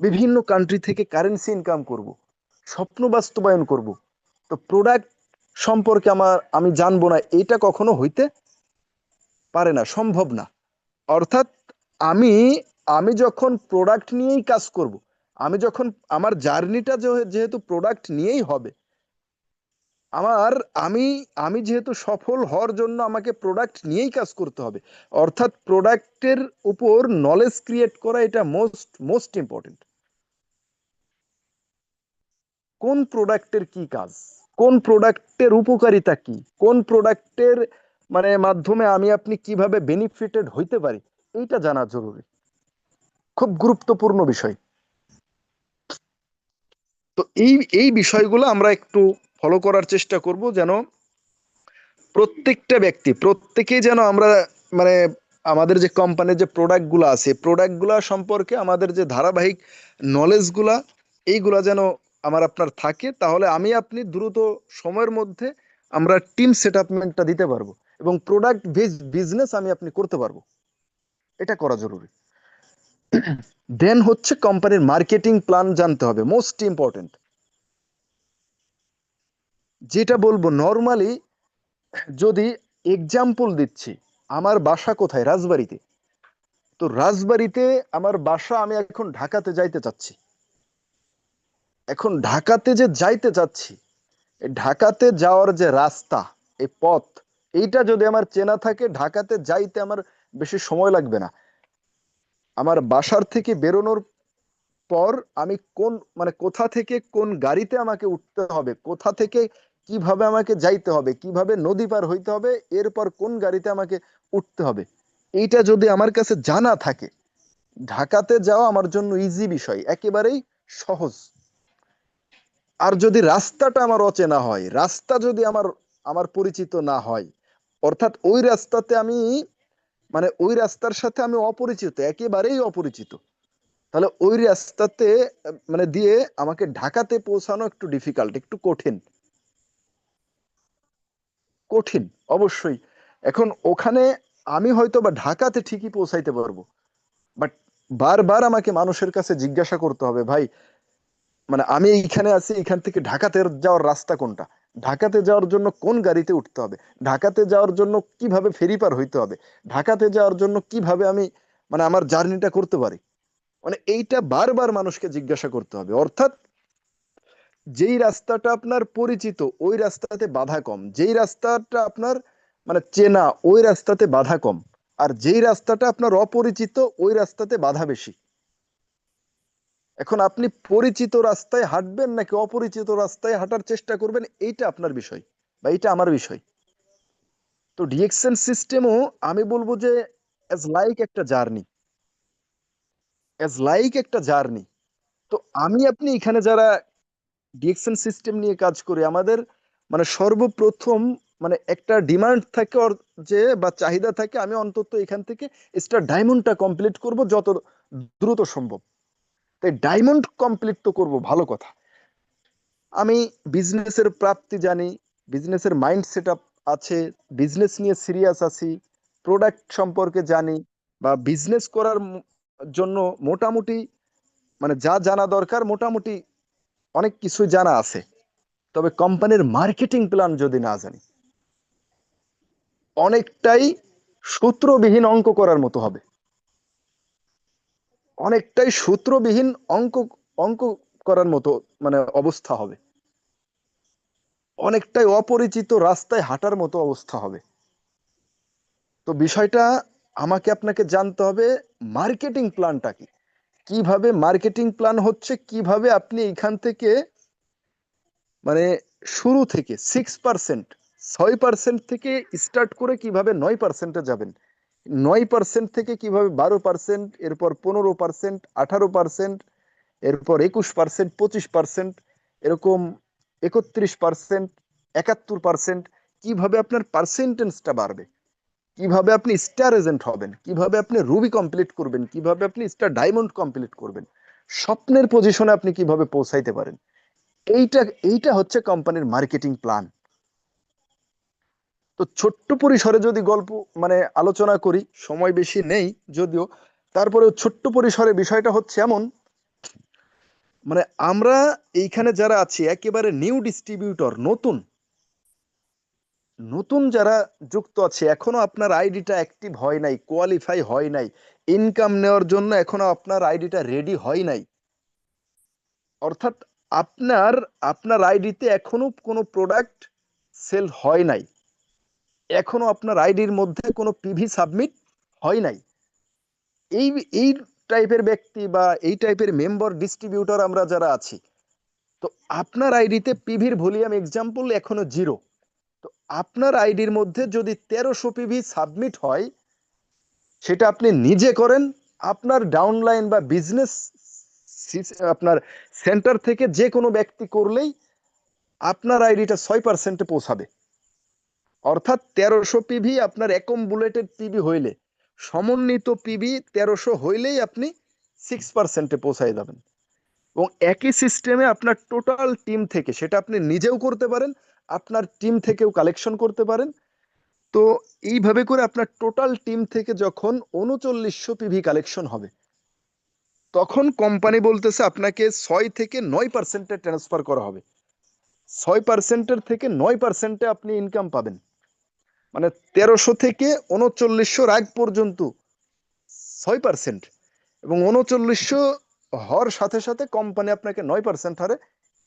বিভিন্ন কান্ট্রি থেকে কারেন্সি ইনকাম করব, স্বপ্ন বাস্তবায়ন করব। তো প্রোডাক্ট সম্পর্কে আমি জানবো না, এটা কখনো হইতে পারে না, সম্ভব না। অর্থাৎ আমি আমি যখন প্রোডাক্ট নিয়েই কাজ করব, আমি যখন আমার জার্নিটা যেহেতু প্রোডাক্ট নিয়েই হবে, আমার আমি আমি যেহেতু সফল হওয়ার জন্য আমাকে প্রোডাক্ট নিয়েই কাজ করতে হবে। অর্থাৎ প্রোডাক্টের উপর নলেজ ক্রিয়েট করা এটা মোস্ট মোস্ট ইম্পর্টেন্ট। কোন প্রোডাক্টের কি কাজ, কোন প্রোডাক্টের উপকারিতা কি, কোন প্রোডাক্টের মানে মাধ্যমে আমি আপনি কিভাবে বেনিফিটেড হইতে পারি, এইটা জানা জরুরি, খুব গুরুত্বপূর্ণ বিষয়। তো এই এই বিষয়গুলো আমরা একটু ফলো করার চেষ্টা করব, যেন প্রত্যেকটা ব্যক্তি প্রত্যেকেই যেন আমরা মানে আমাদের যে কোম্পানির যে প্রোডাক্টগুলো আছে প্রোডাক্টগুলো সম্পর্কে আমাদের যে ধারাবাহিক নলেজগুলা এইগুলা যেন আমার আপনার থাকে, তাহলে আমি আপনি দ্রুত সময়ের মধ্যে আমরা টিম সেটআপমেন্টটা দিতে পারবো এবং প্রোডাক্ট বেস বিজনেস আমি আপনি করতে পারবো। এটা করা জরুরি। দেন হচ্ছে কোম্পানির মার্কেটিং প্ল্যান জানতে হবে, মোস্ট ইম্পর্টেন্ট। যেটা বলবো নর্মালি, যদি এক্সাম্পল দিচ্ছি, আমার বাসা কোথায়? রাজবাড়িতে। তো রাজবাড়িতে আমার বাসা, আমি এখন ঢাকাতে যাইতে চাচ্ছি। এখন ঢাকাতে যে যাইতে চাচ্ছি, এই ঢাকাতে যাওয়ার যে রাস্তা, এই পথ, এইটা যদি আমার চেনা থাকে, ঢাকাতে যাইতে আমার বেশি সময় লাগবে না। আমার বাসার থেকে বেরোনোর পর আমি কোন মানে কোথা থেকে কোন গাড়িতে আমাকে উঠতে হবে, কোথা থেকে কিভাবে আমাকে যাইতে হবে, কিভাবে নদী পার হইতে হবে, এরপর কোন গাড়িতে আমাকে উঠতে হবে, এইটা যদি আমার কাছে জানা থাকে, ঢাকাতে যাওয়া আমার জন্য ইজি বিষয়, একেবারেই সহজ। আর যদি রাস্তাটা আমার অচেনা হয়, রাস্তা যদি আমার আমার পরিচিত না হয়, অর্থাৎ ওই রাস্তাতে আমি মানে ওই রাস্তার সাথে আমি অপরিচিত, একেবারেই অপরিচিত, তাহলে ওই রাস্তাতে মানে দিয়ে আমাকে ঢাকাতে পৌঁছানো একটু ডিফিকাল্ট, একটু কঠিন। কঠিন অবশ্যই। এখন ওখানে আমি হয়তো বা ঢাকাতে ঠিকই পৌঁছাইতে পারবো, বাট বারবার আমাকে মানুষের কাছে জিজ্ঞাসা করতে হবে, ভাই মানে আমি এইখানে আছি, এখান থেকে ঢাকাতে যাওয়ার রাস্তা কোনটা, ঢাকাতে যাওয়ার জন্য কোন গাড়িতে উঠতে হবে, ঢাকাতে যাওয়ার জন্য কিভাবে ফেরি পার হইতে হবে, ঢাকাতে যাওয়ার জন্য কিভাবে আমি মানে আমার জার্নিটা করতে পারি, মানে এইটা বারবার মানুষকে জিজ্ঞাসা করতে হবে। অর্থাৎ যেই রাস্তাটা আপনার পরিচিত ওই রাস্তাতে বাধা কম, যেই রাস্তাটা আপনার মানে চেনা ওই রাস্তাতে বাধা কম, আর যেই রাস্তাটা আপনার অপরিচিত ওই রাস্তাতে বাধা বেশি। এখন আপনি পরিচিত রাস্তায় হাঁটবেন নাকি অপরিচিত রাস্তায় হাঁটার চেষ্টা করবেন, এইটা আপনার বিষয় বা এইটা আমার বিষয়। তো ডিএক্সএন সিস্টেমও আমি বলবো যে অ্যাজ লাইক একটা জার্নি, তো আমি আপনি এখানে যারা ডিএক্সএন সিস্টেম নিয়ে কাজ করি, আমাদের মানে সর্বপ্রথম মানে একটা ডিমান্ড থাকে যে বা চাহিদা থাকে, আমি অন্তত এখান থেকে স্টার ডায়মন্ডটা কমপ্লিট করব যত দ্রুত সম্ভব। তাই ডায়মন্ড কমপ্লিট তো করব, ভালো কথা। আমি বিজনেসের প্রাপ্তি জানি, বিজনেসের মাইন্ড সেট আপ আছে, বিজনেস নিয়ে সিরিয়াস আছি, প্রোডাক্ট সম্পর্কে জানি, বা বিজনেস করার জন্য মোটামুটি মানে যা জানা দরকার মোটামুটি অনেক কিছু জানা আছে। তবে কোম্পানির মার্কেটিং প্ল্যান যদি না জানি, অনেকটাই সূত্রবিহীন অঙ্ক করার মতো হবে, অনেকটাই সূত্রবিহীন অঙ্ক অঙ্ক করার মতো মানে অবস্থা হবে, অনেকটাই অপরিচিত রাস্তায় হাঁটার মতো অবস্থা হবে। তো বিষয়টা আমাকে আপনাকে জানতে হবে মার্কেটিং প্ল্যানটা কি, কিভাবে মার্কেটিং প্ল্যান হচ্ছে, কিভাবে আপনি এইখান থেকে মানে শুরু থেকে 6%, 6% থেকে স্টার্ট করে কিভাবে 9%-এ যাবেন, 9% থেকে কিভাবে 12%, এরপর 15%, 18%, এরপর 21%, 25%, এরকম 31%, 71%, কিভাবে আপনার পার্সেন্টেজটা বাড়বে, কিভাবে আপনি স্টার এজেন্ট হবেন, কিভাবে আপনি রুবি কমপ্লিট করবেন, কিভাবে আপনি স্টার ডায়মন্ড কমপ্লিট করবেন, স্বপ্নের পজিশনে আপনি কিভাবে পৌঁছাইতে পারেন, এইটা এইটা হচ্ছে কোম্পানির মার্কেটিং প্ল্যান। তো ছোট্ট পরিসরে যদি গল্প আলোচনা করি, সময় বেশি নেই যদিও, তারপরেও ছোট্ট পরিসরে বিষয়টা হচ্ছে এমন, আমরা এইখানে যারা আছি একেবারে নিউ ডিস্ট্রিবিউটর, নতুন নতুন যারা যুক্ত আছে, এখনো আপনার আইডিটা অ্যাক্টিভ হয় নাই, কোয়ালিফাই হয় নাই, ইনকাম নেওয়ার জন্য এখনো আপনার আইডিটা রেডি হয় নাই, অর্থাৎ আপনার আপনার আইডিতে এখনো কোনো প্রোডাক্ট সেল হয় নাই, এখনো আপনার আইডির মধ্যে কোনো পিভি সাবমিট হয় নাই, এই এই টাইপের ব্যক্তি বা এই টাইপের মেম্বার ডিস্ট্রিবিউটর আমরা যারা আছি, তো আপনার আইডিতে পিভির ভলিউম এক্সাম্পল এখনো 0, তো আপনার আইডির মধ্যে যদি 1300 পিভি সাবমিট হয়, সেটা আপনি নিজে করেন, আপনার ডাউনলাইন বা বিজনেস আপনার সেন্টার থেকে যে কোনো ব্যক্তি করলেই আপনার আইডিটা 6%-এ পৌঁছাবে, অর্থাৎ 1300 পিভি আপনার একম বুলেটেড পিভি হইলে, সমন্বিত পিভি 1300 হইলেই আপনি 6%-এ পৌঁছায় যাবেন। এবং একই সিস্টেমে আপনার টোটাল টিম থেকে, সেটা আপনি নিজেও করতে পারেন, আপনার টিম থেকেও কালেকশন করতে পারেন। তো এইভাবে করে আপনার টোটাল টিম থেকে যখন 3900 পিভি কালেকশন হবে, তখন কোম্পানি বলতেছে আপনাকে 6 থেকে 9%-এ ট্রান্সফার করা হবে, 6%-এর থেকে 9%-এ আপনি ইনকাম পাবেন, 1300 থেকে 3900 আগ পর্যন্ত 6%, এবং 3900 হওয়ার সাথে সাথে কোম্পানি আপনাকে 9% হারে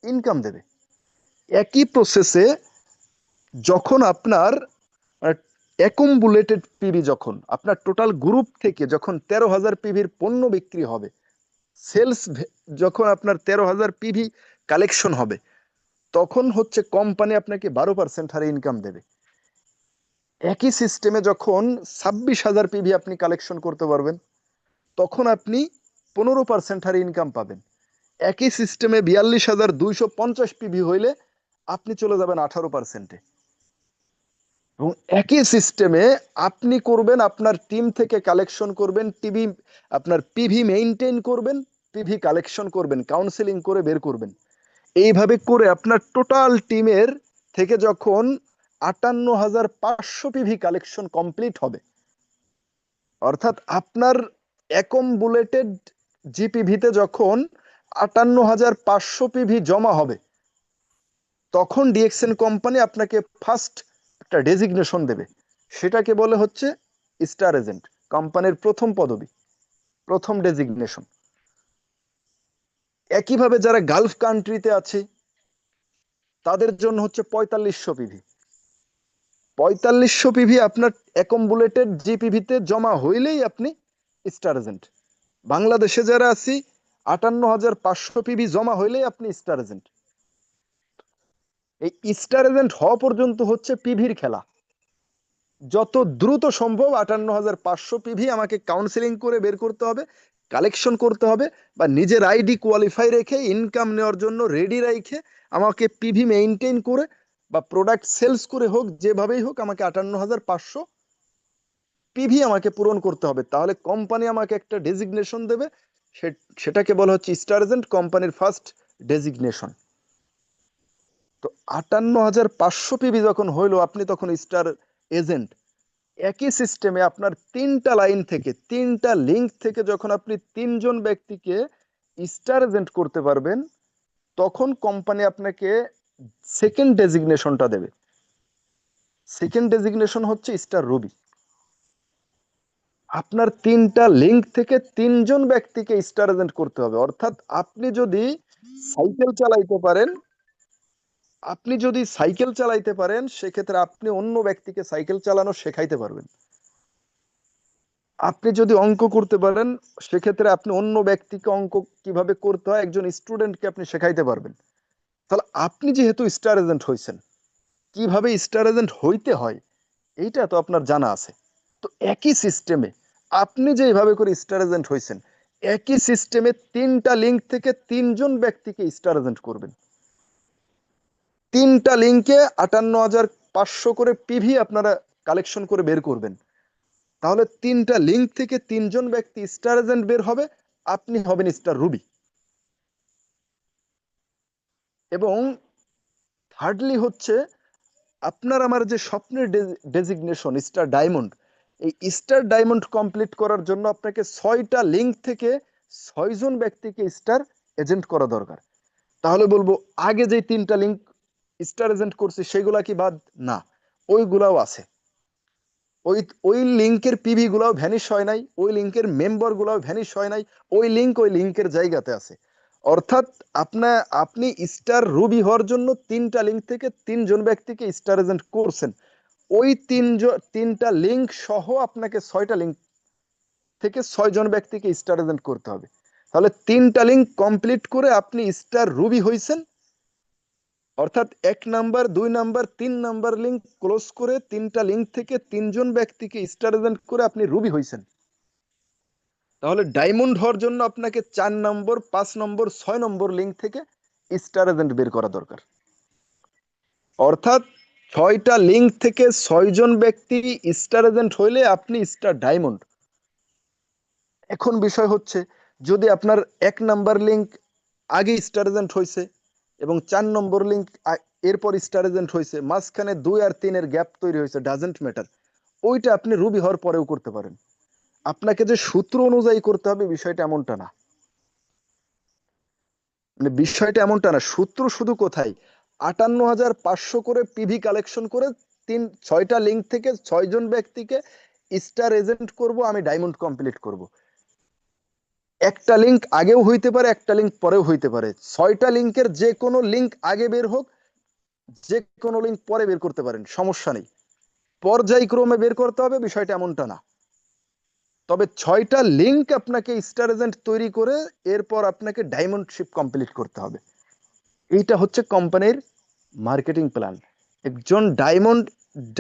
ইনকাম দেবে। একই প্রসেসে যখন আপনার অ্যাকুমুলেটেড পিভি, যখন আপনার টোটাল গ্রুপ থেকে যখন 13,000 পিভির পণ্য বিক্রি হবে, সেলস যখন আপনার 13,000 পিভি কালেকশন হবে, তখন হচ্ছে কোম্পানি আপনাকে 12% হারে ইনকাম দেবে। একই সিস্টেমে যখন 26,000 পিভি আপনি কালেকশন করতে পারবেন, তখন আপনি 15% হারে ইনকাম পাবেন। একই সিস্টেমে 42,250 পিভি হইলে আপনি চলে যাবেন 18%-এ। এবং একই সিস্টেমে আপনি করবেন, আপনার টিম থেকে কালেকশন করবেন, আপনার পিভি মেইনটেইন করবেন, পিভি কালেকশন করবেন, কাউন্সেলিং করে বের করবেন, এইভাবে করে আপনার টোটাল টিমের থেকে যখন 58,500 পিভি কালেকশন কমপ্লিট হবে, অর্থাৎ আপনার একম বুলেটেড জিপিভিতে যখন 58,500 পিভি জমা হবে, তখন ডিএক্সএন কোম্পানি আপনাকে ফার্স্ট একটা ডেজিগনেশন দেবে, সেটাকে বলে হচ্ছে স্টার এজেন্ট, কোম্পানির প্রথম পদবি, প্রথম ডেজিগনেশন। একইভাবে যারা গালফ কান্ট্রিতে আছে, তাদের জন্য হচ্ছে 4500 পিভি, 4500 পিভি আপনার অ্যাকুমুলেটেড জিপিভিতে জমা হইলেই আপনি স্টার এজেন্ট। বাংলাদেশে যারা আছি, 58,500 পিভি জমা হইলেই আপনি স্টার এজেন্ট। এই স্টার এজেন্ট হওয়া পর্যন্ত হচ্ছে পিভির খেলা, যত দ্রুত সম্ভব 58,500 পিভি আমাকে কাউন্সেলিং করে বের করতে হবে, কালেকশন করতে হবে, বা নিজের আইডি কোয়ালিফাই রেখে ইনকাম নেওয়ার জন্য রেডি রেখে আমাকে পিভি মেইনটেইন করে বা প্রোডাক্ট সেলস করে হোক, যেভাবেই হোক আমাকে 58,500 পিভি আমাকে পূরণ করতে হবে, তাহলে কোম্পানি আমাকে একটা ডেজিগনেশন দেবে, সেটাকে বলা হচ্ছে স্টার এজেন্ট, কোম্পানির ফার্স্ট ডেজিগনেশন। তো 58,500 পিভি যখন হইলো, আপনি তখন স্টার এজেন্ট। একই সিস্টেমে আপনার 3টা লাইন থেকে, 3টা লিঙ্ক থেকে যখন আপনি 3জন ব্যক্তিকে স্টার এজেন্ট করতে পারবেন, তখন কোম্পানি আপনাকে সেকেন্ড ডেজিগনেশনটা দেবে। সেকেন্ড ডেজিগনেশন হচ্ছে স্টার রুবি। আপনার 3টা লিঙ্ক থেকে 3জন ব্যক্তিকে স্টার এজেন্ট করতে হবে, অর্থাৎ আপনি যদি সাইকেল চালাইতে পারেন, সেক্ষেত্রে আপনি অন্য ব্যক্তিকে সাইকেল চালানো শেখাইতে পারবেন। আপনি যদি অঙ্ক করতে পারেন, সেক্ষেত্রে আপনি অন্য ব্যক্তিকে অঙ্ক কিভাবে করতে হয় একজন স্টুডেন্টকে আপনি শেখাইতে পারবেন। তাহলে আপনি যেহেতু স্টার এজেন্ট হয়েছেন, কিভাবে স্টার এজেন্ট হইতে হয় এইটা তো আপনার জানা আছে। তো একই সিস্টেমে আপনি যেভাবে করে স্টার এজেন্ট হয়েছেন, একই সিস্টেমে 3টা লিঙ্ক থেকে 3জন ব্যক্তিকে স্টার এজেন্ট করবেন। 3টা লিঙ্কে 58,500 করে পিভি আপনারা কালেকশন করে বের করবেন। তাহলে 3টা লিঙ্ক থেকে 3জন ব্যক্তি স্টার এজেন্ট বের হবে, আপনি হবেন স্টার রুবি। এবং থার্ডলি হচ্ছে, আপনার আমার যে স্বপ্নের ডেজিগনেশন স্টার ডায়মন্ড, এই স্টার ডায়মন্ড কমপ্লিট করার জন্য আপনাকে 6টা লিঙ্ক থেকে 6জন ব্যক্তিকে স্টার এজেন্ট করা দরকার। তাহলে বলবো, আগে যে 3টা লিঙ্ক স্টার এজেন্ট করছি সেগুলা কি বাদ? না, ওইগুলাও আছে। ওই ওই লিঙ্কের পিভি গুলাও ভ্যানিশ হয় নাই, ওই লিঙ্কের মেম্বার গুলাও ভ্যানিশ হয় নাই, ওই লিঙ্কের জায়গাতে আছে। অর্থাৎ আপনি স্টার রুবি হওয়ার জন্য 3টা লিঙ্ক থেকে 3জন ব্যক্তিকে স্টার এজেন্ট করছেন। ওই 3টা লিঙ্ক সহ আপনাকে 6টা লিঙ্ক থেকে 6জন ব্যক্তিকে স্টার এজেন্ট করতে হবে। তাহলে 3টা লিঙ্ক কমপ্লিট করে আপনি স্টার রুবি হয়েছেন। অর্থাৎ 1 number, 2 number, 3 number link close করে 3টা লিঙ্ক থেকে 3জন ব্যক্তিকে স্টার এজেন্ট করে আপনি রুবি হয়েছেন। তাহলে ডায়মন্ড হওয়ার জন্য আপনাকে 4 নম্বর, 5 নম্বর, 6 নম্বর লিঙ্ক থেকে স্টার এজেন্ট বের করা দরকার। অর্থাৎ 6টা লিঙ্ক থেকে 6জন ব্যক্তি স্টার এজেন্ট হইলে আপনি স্টার ডায়মন্ড। এখন বিষয় হচ্ছে, যদি আপনার 1 নাম্বার লিঙ্ক আগে স্টার এজেন্ট হয়েছে এবং 4 নম্বর লিঙ্ক এরপর স্টার এজেন্ট হয়েছে, মাঝখানে 2 আর 3-এর গ্যাপ তৈরি হয়েছে, ডাজেন্ট ম্যাটার, ওইটা আপনি রুবি হওয়ার পরেও করতে পারেন। আপনাকে যে সূত্র অনুযায়ী করতে হবে বিষয়টা এমনটা না। মানে বিষয়টা এমনটা না, সূত্র শুধু কোথায়, 58,500 করে পিভি কালেকশন করে 6টা লিঙ্ক থেকে 6জন ব্যক্তিকে স্টার এজেন্ট করব, আমি ডায়মন্ড কমপ্লিট করব। একটা লিঙ্ক আগেও হইতে পারে, একটা লিঙ্ক পরেও হইতে পারে। 6টা লিঙ্কের যে কোনো লিঙ্ক আগে বের হোক, যে কোনো লিঙ্ক পরে বের করতে পারেন, সমস্যা নেই। পর্যায়ক্রমে বের করতে হবে, বিষয়টা এমনটা না। তবে 6টা লিঙ্ক আপনাকে স্টার এজেন্ট তৈরি করে এরপর আপনাকে ডায়মন্ডশিপ কমপ্লিট করতে হবে। এইটা হচ্ছে কোম্পানির মার্কেটিং প্ল্যান। একজন ডায়মন্ড,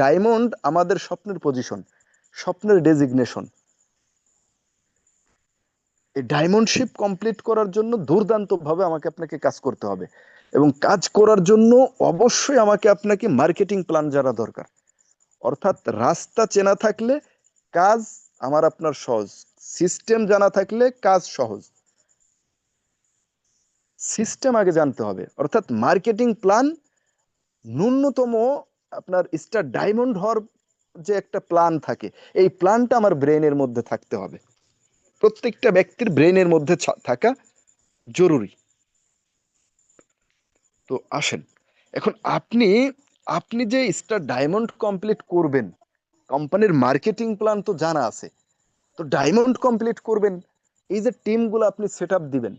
ডায়মন্ড আমাদের স্বপ্নের পজিশন, স্বপ্নের ডেজিগনেশন। এই ডায়মন্ডশিপ কমপ্লিট করার জন্য দুর্দান্ত ভাবে আমাকে আপনাকে কাজ করতে হবে, এবং কাজ করার জন্য অবশ্যই আমাকে আপনাকে মার্কেটিং প্ল্যান জানা দরকার। অর্থাৎ রাস্তা চেনা থাকলে কাজ আমার আপনার সহজ, সিস্টেম জানা থাকলে কাজ সহজ। সিস্টেম আগে জানতে হবে, অর্থাৎ মার্কেটিং প্ল্যান ন্যূনতম আপনার স্টার ডায়মন্ড হওয়ার যে একটা প্ল্যান থাকে, এই প্ল্যানটা আমার ব্রেনের মধ্যে থাকতে হবে, প্রত্যেকটা ব্যক্তির ব্রেনের মধ্যে থাকা জরুরি। তো আসেন, এখন আপনি আপনি যে স্টার ডায়মন্ড কমপ্লিট করবেন, কোম্পানির মার্কেটিং প্ল্যান তো জানা আছে। তো ডায়মন্ড কমপ্লিট করবেন, এই যে টিমগুলো আপনি সেট আপ দিবেন,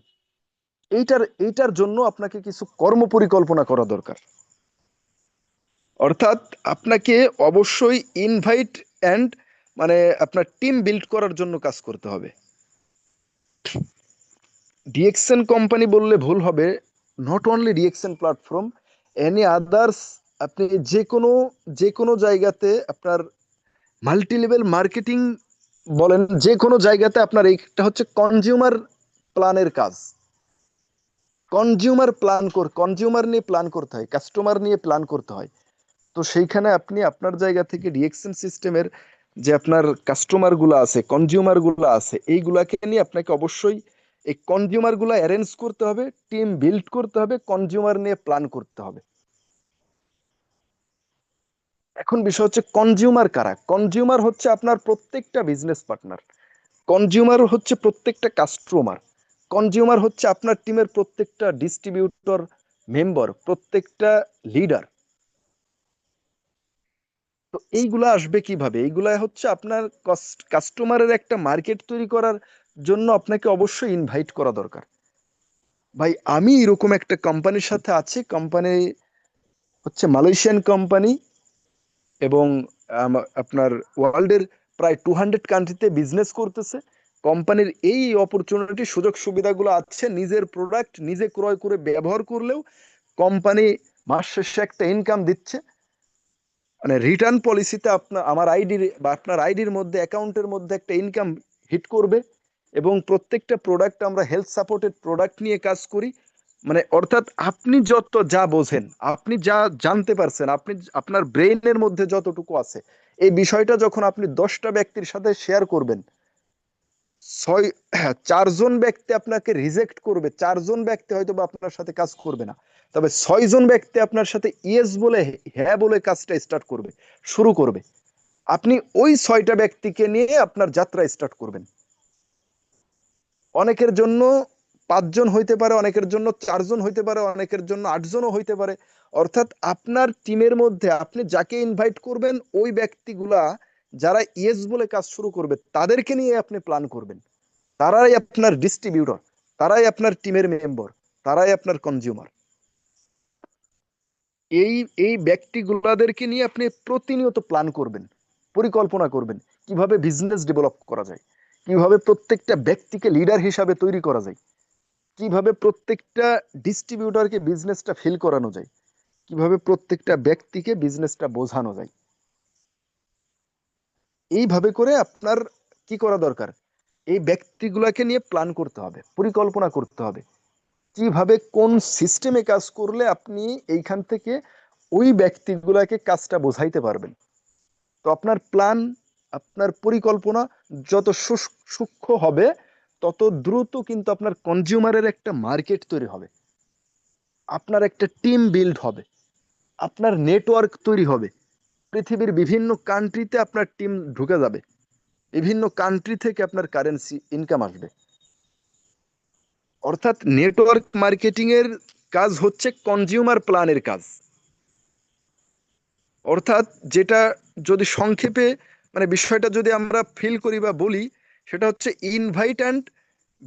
এইটার জন্য আপনাকে কিছু কর্ম পরিকল্পনা করা দরকার। অর্থাৎ আপনাকে অবশ্যই ইনভাইট অ্যান্ড মানে আপনার টিম বিল্ড করার জন্য কাজ করতে হবে। ডিএক্সএন কোম্পানি বললে ভুল হবে, not only DXN platform, any others. আপনি যে কোনো জায়গাতে আপনার মাল্টি লেভেল মার্কেটিং বলেন, যে কোনো জায়গাতে আপনার এইটা হচ্ছে কনজিউমার প্ল্যানের কাজ। কনজিউমার নিয়ে প্ল্যান করতে হয়, কাস্টমার নিয়ে প্ল্যান করতে হয়। তো সেইখানে আপনি আপনার জায়গা থেকে রিয়েকশন সিস্টেমের যে আপনার কাস্টমার গুলো আছে, কনজিউমার গুলো আছে, এইগুলাকে নিয়ে আপনাকে অবশ্যই এই কনজিউমার গুলো অ্যারেঞ্জ করতে হবে, টিম বিল্ড করতে হবে, কনজিউমার নিয়ে প্ল্যান করতে হবে। এখন বিষয় হচ্ছে, কনজিউমার কারা? কনজিউমার হচ্ছে আপনার প্রত্যেকটা বিজনেস পার্টনার, কনজিউমার হচ্ছে প্রত্যেকটা কাস্টমার, কনজিউমার হচ্ছে আপনার টিমের প্রত্যেকটা ডিস্ট্রিবিউটর, মেম্বার, প্রত্যেকটা লিডার। তো এইগুলা আসবে কিভাবে? এইগুলা হচ্ছে আপনার কাস্টমারের একটা মার্কেট তৈরি করার জন্য আপনাকে অবশ্যই ইনভাইট করা দরকার। ভাই, আমি এরকম একটা কোম্পানির সাথে আছি, কোম্পানি হচ্ছে মালয়েশিয়ান কোম্পানি, এবং আপনার ওয়ার্ল্ডের প্রায় 200 কান্ট্রিতে বিজনেস করতেছে। কোম্পানির এই অপরচুনিটি সুযোগ সুবিধাগুলো আছে, নিজের প্রোডাক্ট নিজে ক্রয় করে ব্যবহার করলেও কোম্পানি মাস শেষে একটা ইনকাম দিচ্ছে। মানে রিটার্ন পলিসিতে আপনার আমার আইডির বা আপনার আইডির মধ্যে অ্যাকাউন্টের মধ্যে একটা ইনকাম হিট করবে। এবং প্রত্যেকটা প্রোডাক্ট আমরা হেলথ সাপোর্টেড প্রোডাক্ট নিয়ে কাজ করি। মানে অর্থাৎ আপনি যত যা বোঝেন, আপনি যা জানতে পারছেন, আপনি আপনার ব্রেইনের মধ্যে যতটুকু আছে, এই বিষয়টা যখন আপনি 10টা ব্যক্তির সাথে শেয়ার করবেন, ছয় 4জন ব্যক্তি আপনাকে রিজেক্ট করবে, 4জন ব্যক্তি হয়তো বা আপনার সাথে কাজ করবে না, তবে 6জন ব্যক্তি আপনার সাথে ইয়েস বলে হ্যাঁ বলে কাজটা স্টার্ট করবে, শুরু করবে। আপনি ওই 6টা ব্যক্তিকে নিয়ে আপনার যাত্রা স্টার্ট করবেন। অনেকের জন্য 5জন হইতে পারে, অনেকের জন্য 4জন হইতে পারে, অনেকের জন্য 8জনও হইতে পারে। অর্থাৎ আপনার টিমের মধ্যে আপনি যাকে ইনভাইট করবেন, ওই ব্যক্তিগুলা যারা ইয়েস বলে কাজ শুরু করবে তাদেরকে নিয়ে আপনি প্ল্যান করবেন। তারাই আপনার ডিস্ট্রিবিউটর, তারাই আপনার টিমের মেম্বার, তারাই আপনার কনজিউমার। এই এই ব্যক্তিগুলাদেরকে নিয়ে আপনি প্রতিনিয়ত প্ল্যান করবেন, পরিকল্পনা করবেন কিভাবে বিজনেস ডেভেলপ করা যায়, কিভাবে প্রত্যেকটা ব্যক্তিকে লিডার হিসাবে তৈরি করা যায়, কিভাবে প্রত্যেকটা ডিস্ট্রিবিউটরকে বিজনেসটা ফিল করানো যায়, কিভাবে প্রত্যেকটা ব্যক্তিকে বিজনেসটা বোঝানো যায়। এইভাবে করে আপনার কি করা দরকার, এই ব্যক্তিগুলাকে নিয়ে প্ল্যান করতে হবে, পরিকল্পনা করতে হবে কিভাবে কোন সিস্টেমে কাজ করলে আপনি এইখান থেকে ওই ব্যক্তিগুলাকে কাজটা বোঝাইতে পারবেন। তো আপনার প্ল্যান, আপনার পরিকল্পনা যত সূক্ষ্ম হবে, তত দ্রুত কিন্তু আপনার কনজিউমারের একটা মার্কেট তৈরি হবে, আপনার একটা টিম বিল্ড হবে, আপনার নেটওয়ার্ক তৈরি হবে। পৃথিবীর বিভিন্ন কান্ট্রিতে আপনার টিম ঢুকে যাবে, বিভিন্ন কান্ট্রি থেকে আপনার কারেন্সি ইনকাম আসবে। অর্থাৎ নেটওয়ার্ক মার্কেটিং এর কাজ হচ্ছে কনজিউমার প্ল্যানের কাজ। অর্থাৎ যেটা যদি সংক্ষেপে মানে বিষয়টা যদি আমরা ফিল করি বা বলি, সেটা হচ্ছে invite and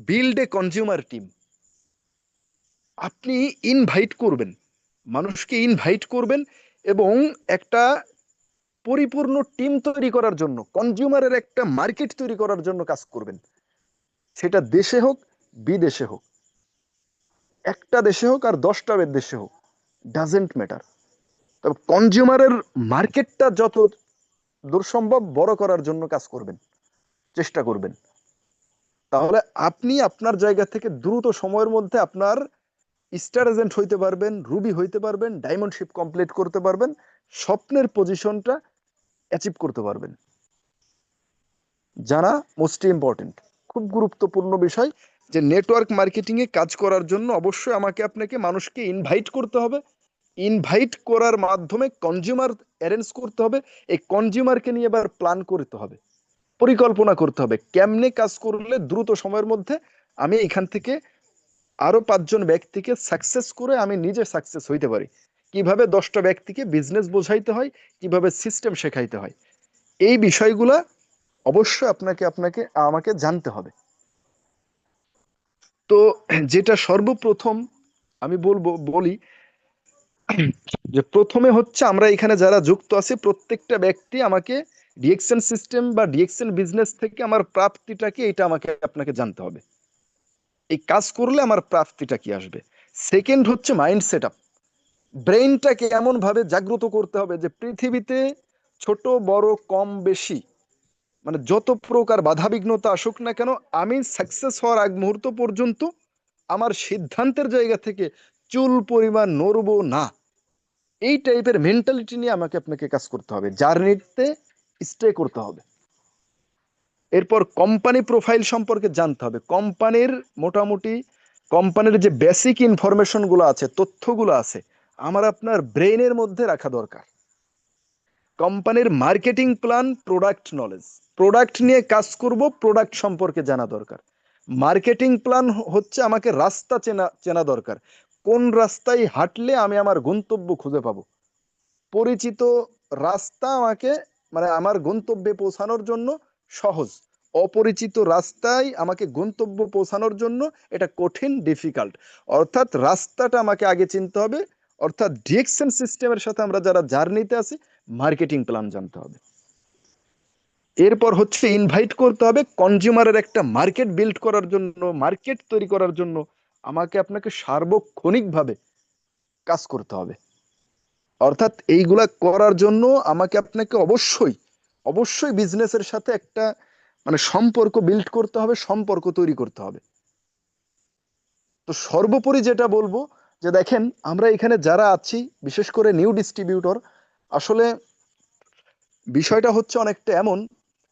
build a consumer team. আপনি ইনভাইট করবেন, মানুষকে ইনভাইট করবেন এবং একটা পরিপূর্ণ টিম তৈরি করার জন্য, কনজিউমারের একটা মার্কেট তৈরি করার জন্য কাজ করবেন। সেটা দেশে হোক, বিদেশে হোক, একটা দেশে হোক আর 10টা দেশে হোক, ডাজেন্ট ম্যাটার। তবে কনজিউমারের মার্কেটটা যত দূর সম্ভব বড় করার জন্য কাজ করবেন, চেষ্টা করবেন। তাহলে আপনি আপনার জায়গা থেকে দ্রুত সময়ের মধ্যে আপনার স্টার এজেন্ট হইতে পারবেন, রুবি হইতে পারবেন, ডায়মন্ড শিপ কমপ্লিট করতে পারবেন, স্বপ্নের পজিশনটা অ্যাচিভ করতে পারবেন। জানা মোস্ট ইম্পর্টেন্ট, খুব গুরুত্বপূর্ণ বিষয় যে নেটওয়ার্ক মার্কেটিং এ কাজ করার জন্য অবশ্যই আমাকে আপনাকে মানুষকে ইনভাইট করতে হবে। ইনভাইট করার মাধ্যমে কনজিউমার অ্যারেঞ্জ করতে হবে। এই কনজিউমারকে নিয়ে এবার প্ল্যান করতে হবে, পরিকল্পনা করতে হবে কেমনে কাজ করলে দ্রুত সময়ের মধ্যে আমি এখান থেকে আরো 5জন ব্যক্তিকে সাকসেস করে আমি নিজে সাকসেস হইতে পারি, কিভাবে 10টা ব্যক্তিকে বিজনেস বোঝাইতে হয়, কিভাবে সিস্টেম শেখাইতে হয়। এই বিষয়গুলা অবশ্যই আপনাকে আপনাকে আমাকে জানতে হবে। তো যেটা সর্বপ্রথম আমি বলি যে প্রথমে হচ্ছে আমরা এখানে যারা যুক্ত আছি প্রত্যেকটা ব্যক্তি আমাকে ডিএক্সএন সিস্টেম বা ডিএক্সএন বিজনেস থেকে আমার প্রাপ্তিটা কি, এটা আমাকে আপনাকে জানতে হবে। এই কাজ করলে আমার প্রাপ্তিটা কি আসবে। সেকেন্ড হচ্ছে মাইন্ড সেট আপ, ব্রেইনটাকে এমন ভাবে জাগ্রত করতে হবে যে পৃথিবীতে ছোট বড় কম বেশি মানে যত প্রকার বাধাবিঘ্নতা আসুক না কেন, আমি সাকসেস হওয়ার আগ মুহূর্ত পর্যন্ত আমার সিদ্ধান্তের জায়গা থেকে চুল পরিমাণ নড়বো না। এই টাইপের মেন্টালিটি নিয়ে আমাকে আপনাকে কাজ করতে হবে, জার্নিতে স্টে করতে হবে। এরপর কোম্পানি প্রোফাইল সম্পর্কে জানতে হবে, কোম্পানির মোটামুটি কোম্পানির যে বেসিক ইনফরমেশন গুলো আছে, তথ্যগুলো আছে, আমার আপনার ব্রেইনের মধ্যে রাখা দরকার। কোম্পানির marketing plan, product knowledge, product নিয়ে কাজ করব, প্রোডাক্ট সম্পর্কে জানা দরকার। মার্কেটিং প্ল্যান হচ্ছে আমাকে রাস্তা চেনা চেনা দরকার, কোন রাস্তায় হাঁটলে আমি আমার গন্তব্য খুঁজে পাবো। পরিচিত রাস্তা আমাকে মানে আমার গন্তব্যে পৌঁছানোর জন্য সহজ, অপরিচিত রাস্তায় আমাকে গন্তব্য পৌঁছানোর জন্য এটা কঠিন, ডিফিকাল্ট। অর্থাৎ রাস্তাটা আমাকে আগে চিনতে হবে। অর্থাৎ ডিরেকশন সিস্টেমের সাথে আমরা যারা জার্নিতে আছি, মার্কেটিং প্ল্যান জানতে হবে। এরপর হচ্ছে ইনভাইট করতে হবে কনজিউমারের একটা মার্কেট বিল্ড করার জন্য, মার্কেট তৈরি করার জন্য আমাকে আপনাকে সার্বক্ষণিকভাবে কাজ করতে হবে। অর্থাৎ এইগুলা করার জন্য আমাকে আপনাকে অবশ্যই অবশ্যই বিজনেসের সাথে একটা মানে সম্পর্ক বিল্ড করতে হবে, সম্পর্ক তৈরি করতে হবে। তো সর্বোপরি যেটা বলবো যে দেখেন, আমরা এখানে যারা আছি বিশেষ করে নিউ ডিস্ট্রিবিউটর, আসলে বিষয়টা হচ্ছে অনেকটা এমন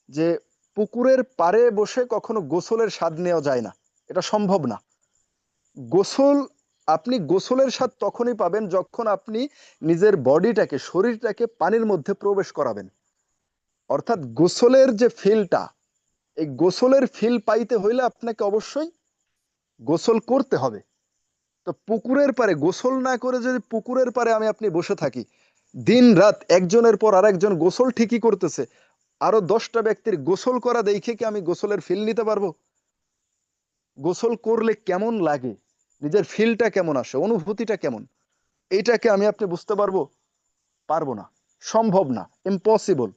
যে পুকুরের পাড়ে বসে কখনো গোসলের স্বাদ নেওয়া যায় না, এটা সম্ভব না। গোসল, আপনি গোসলের স্বাদ তখনই পাবেন যখন আপনি নিজের বডিটাকে, শরীরটাকে পানির মধ্যে প্রবেশ করাবেন। অর্থাৎ গোসলের যে ফিলটা, এই গোসলের ফিল পাইতে হইলে আপনাকে অবশ্যই গোসল করতে হবে। তো পুকুরের পাড়ে গোসল না করে যদি পুকুরের পাড়ে আমি আপনি বসে থাকি, দিন রাত একজনের পর আরেকজন গোসল ঠিকই করতেছে, আরো 10টা ব্যক্তির গোসল করা দেখে কি আমি গোসলের ফিল নিতে পারবো? গোসল করলে কেমন লাগে, নিজের ফিলটা কেমন আসে, অনুভূতিটা কেমন, এইটাকে আমি আপনি বুঝতে পারবো? পারবো না, সম্ভব না, ইম্পসিবল।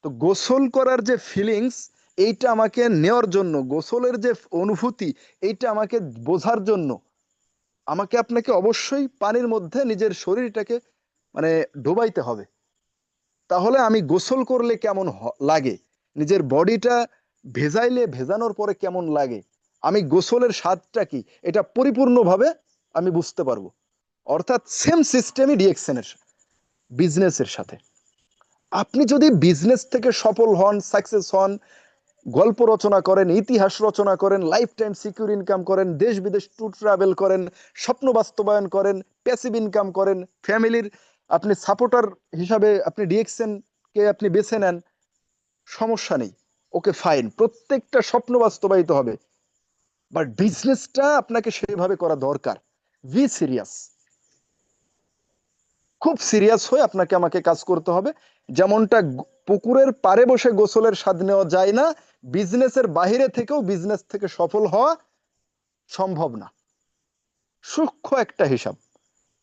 তো গোসল করার যে ফিলিংস, এইটা আমাকে নেওয়ার জন্য, গোসলের যে অনুভূতি, এইটা আমাকে বোঝার জন্য আমাকে আপনাকে অবশ্যই পানির মধ্যে নিজের শরীরটাকে মানে ডোবাইতে হবে। তাহলে আমি গোসল করলে কেমন লাগে, নিজের বডিটা ভেজাইলে ভেজানোর পরে কেমন লাগে, আমি গোসলের স্বাদটা কি, এটা পরিপূর্ণভাবে আমি বুঝতে পারবো। অর্থাৎ সেম সিস্টেমই ডিএক্সএনের বিজনেসের সাথে। আপনি যদি বিজনেস থেকে সফল হন, সাকসেস হন, গল্প রচনা করেন, ইতিহাস রচনা করেন, লাইফ টাইম সিকিউর ইনকাম করেন, দেশ বিদেশ ট্যুর ট্রাভেল করেন, স্বপ্ন বাস্তবায়ন করেন, প্যাসিভ ইনকাম করেন, ফ্যামিলির আপনি সাপোর্টার হিসাবে আপনি ডিএক্সএন কে আপনি বেছে নেন, সমস্যা নেই, ওকে ফাইন, প্রত্যেকটা স্বপ্ন বাস্তবায়িত হবে। বাট বিজনেসটা আপনাকে সেভাবে করা দরকার। বি সিরিয়াস, খুব সিরিয়াস হয়ে আপনাকে আমাকে কাজ করতে হবে। যেমনটা পুকুরের পাড়ে বসে গোসলের স্বাদ নেওয়া যায় না, বিজনেসের বাহিরে থেকেও বিজনেস থেকে সফল হওয়া সম্ভব না। সূক্ষ্ম একটা হিসাব,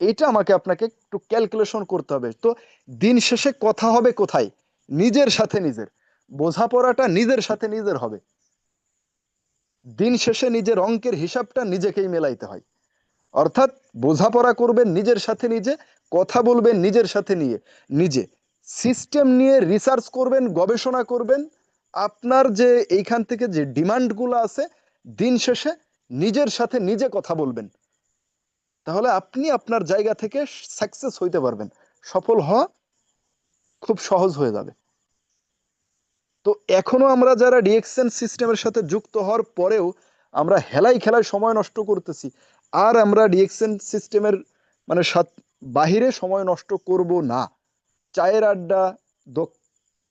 এইটা আমাকে আপনাকে একটু ক্যালকুলেশন করতে হবে। তো দিন শেষে কথা হবে কোথায়? নিজের সাথে নিজের, বোঝাপড়াটা নিজের সাথে নিজের হবে। দিন শেষে নিজের অঙ্কের হিসাবটা নিজেকেই মেলাইতে হয়। অর্থাৎ বোঝাপড়া করবেন নিজের সাথে নিজে, কথা বলবেন নিজের সাথে নিয়ে নিজে, সিস্টেম নিয়ে রিসার্চ করবেন, গবেষণা করবেন। আপনার যে এইখান থেকে যে ডিমান্ডগুলো আছে, দিন শেষে নিজের সাথে নিজে কথা বলবেন। তাহলে আপনি আপনার জায়গা থেকে সাকসেস হইতে পারবেন, সফল হওয়া খুব সহজ হয়ে যাবে। তো এখনো আমরা যারা ডিএক্সএন সিস্টেমের সাথে যুক্ত হওয়ার পরেও আমরা হেলাই খেলায় সময় নষ্ট করতেছি, আর আমরা ডিএক্সএন সিস্টেমের মানে বাহিরে সময় নষ্ট করব না। চায়ের আড্ডা,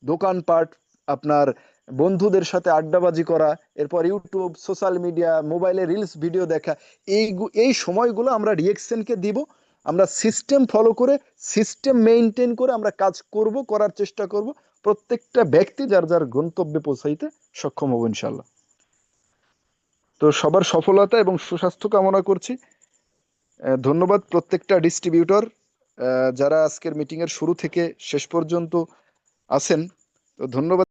দোকানপাট, আপনার বন্ধুদের সাথে আড্ডাবাজি করা, এরপর ইউটিউব, সোশ্যাল মিডিয়া, মোবাইলে রিলস ভিডিও দেখা, এই এই সময়গুলো আমরা ডিএক্সএনকে দিব। আমরা সিস্টেম ফলো করে, সিস্টেম মেইনটেইন করে আমরা কাজ করব, করার চেষ্টা করব। প্রত্যেকটা ব্যক্তি যার যার গন্তব্যে পৌঁছাইতে সক্ষম হবো ইনশাল্লাহ। তো সবার সফলতা এবং সুস্বাস্থ্য কামনা করছি। ধন্যবাদ প্রত্যেকটা ডিস্ট্রিবিউটর যারা আজকের মিটিং এর শুরু থেকে শেষ পর্যন্ত আছেন। তো ধন্যবাদ।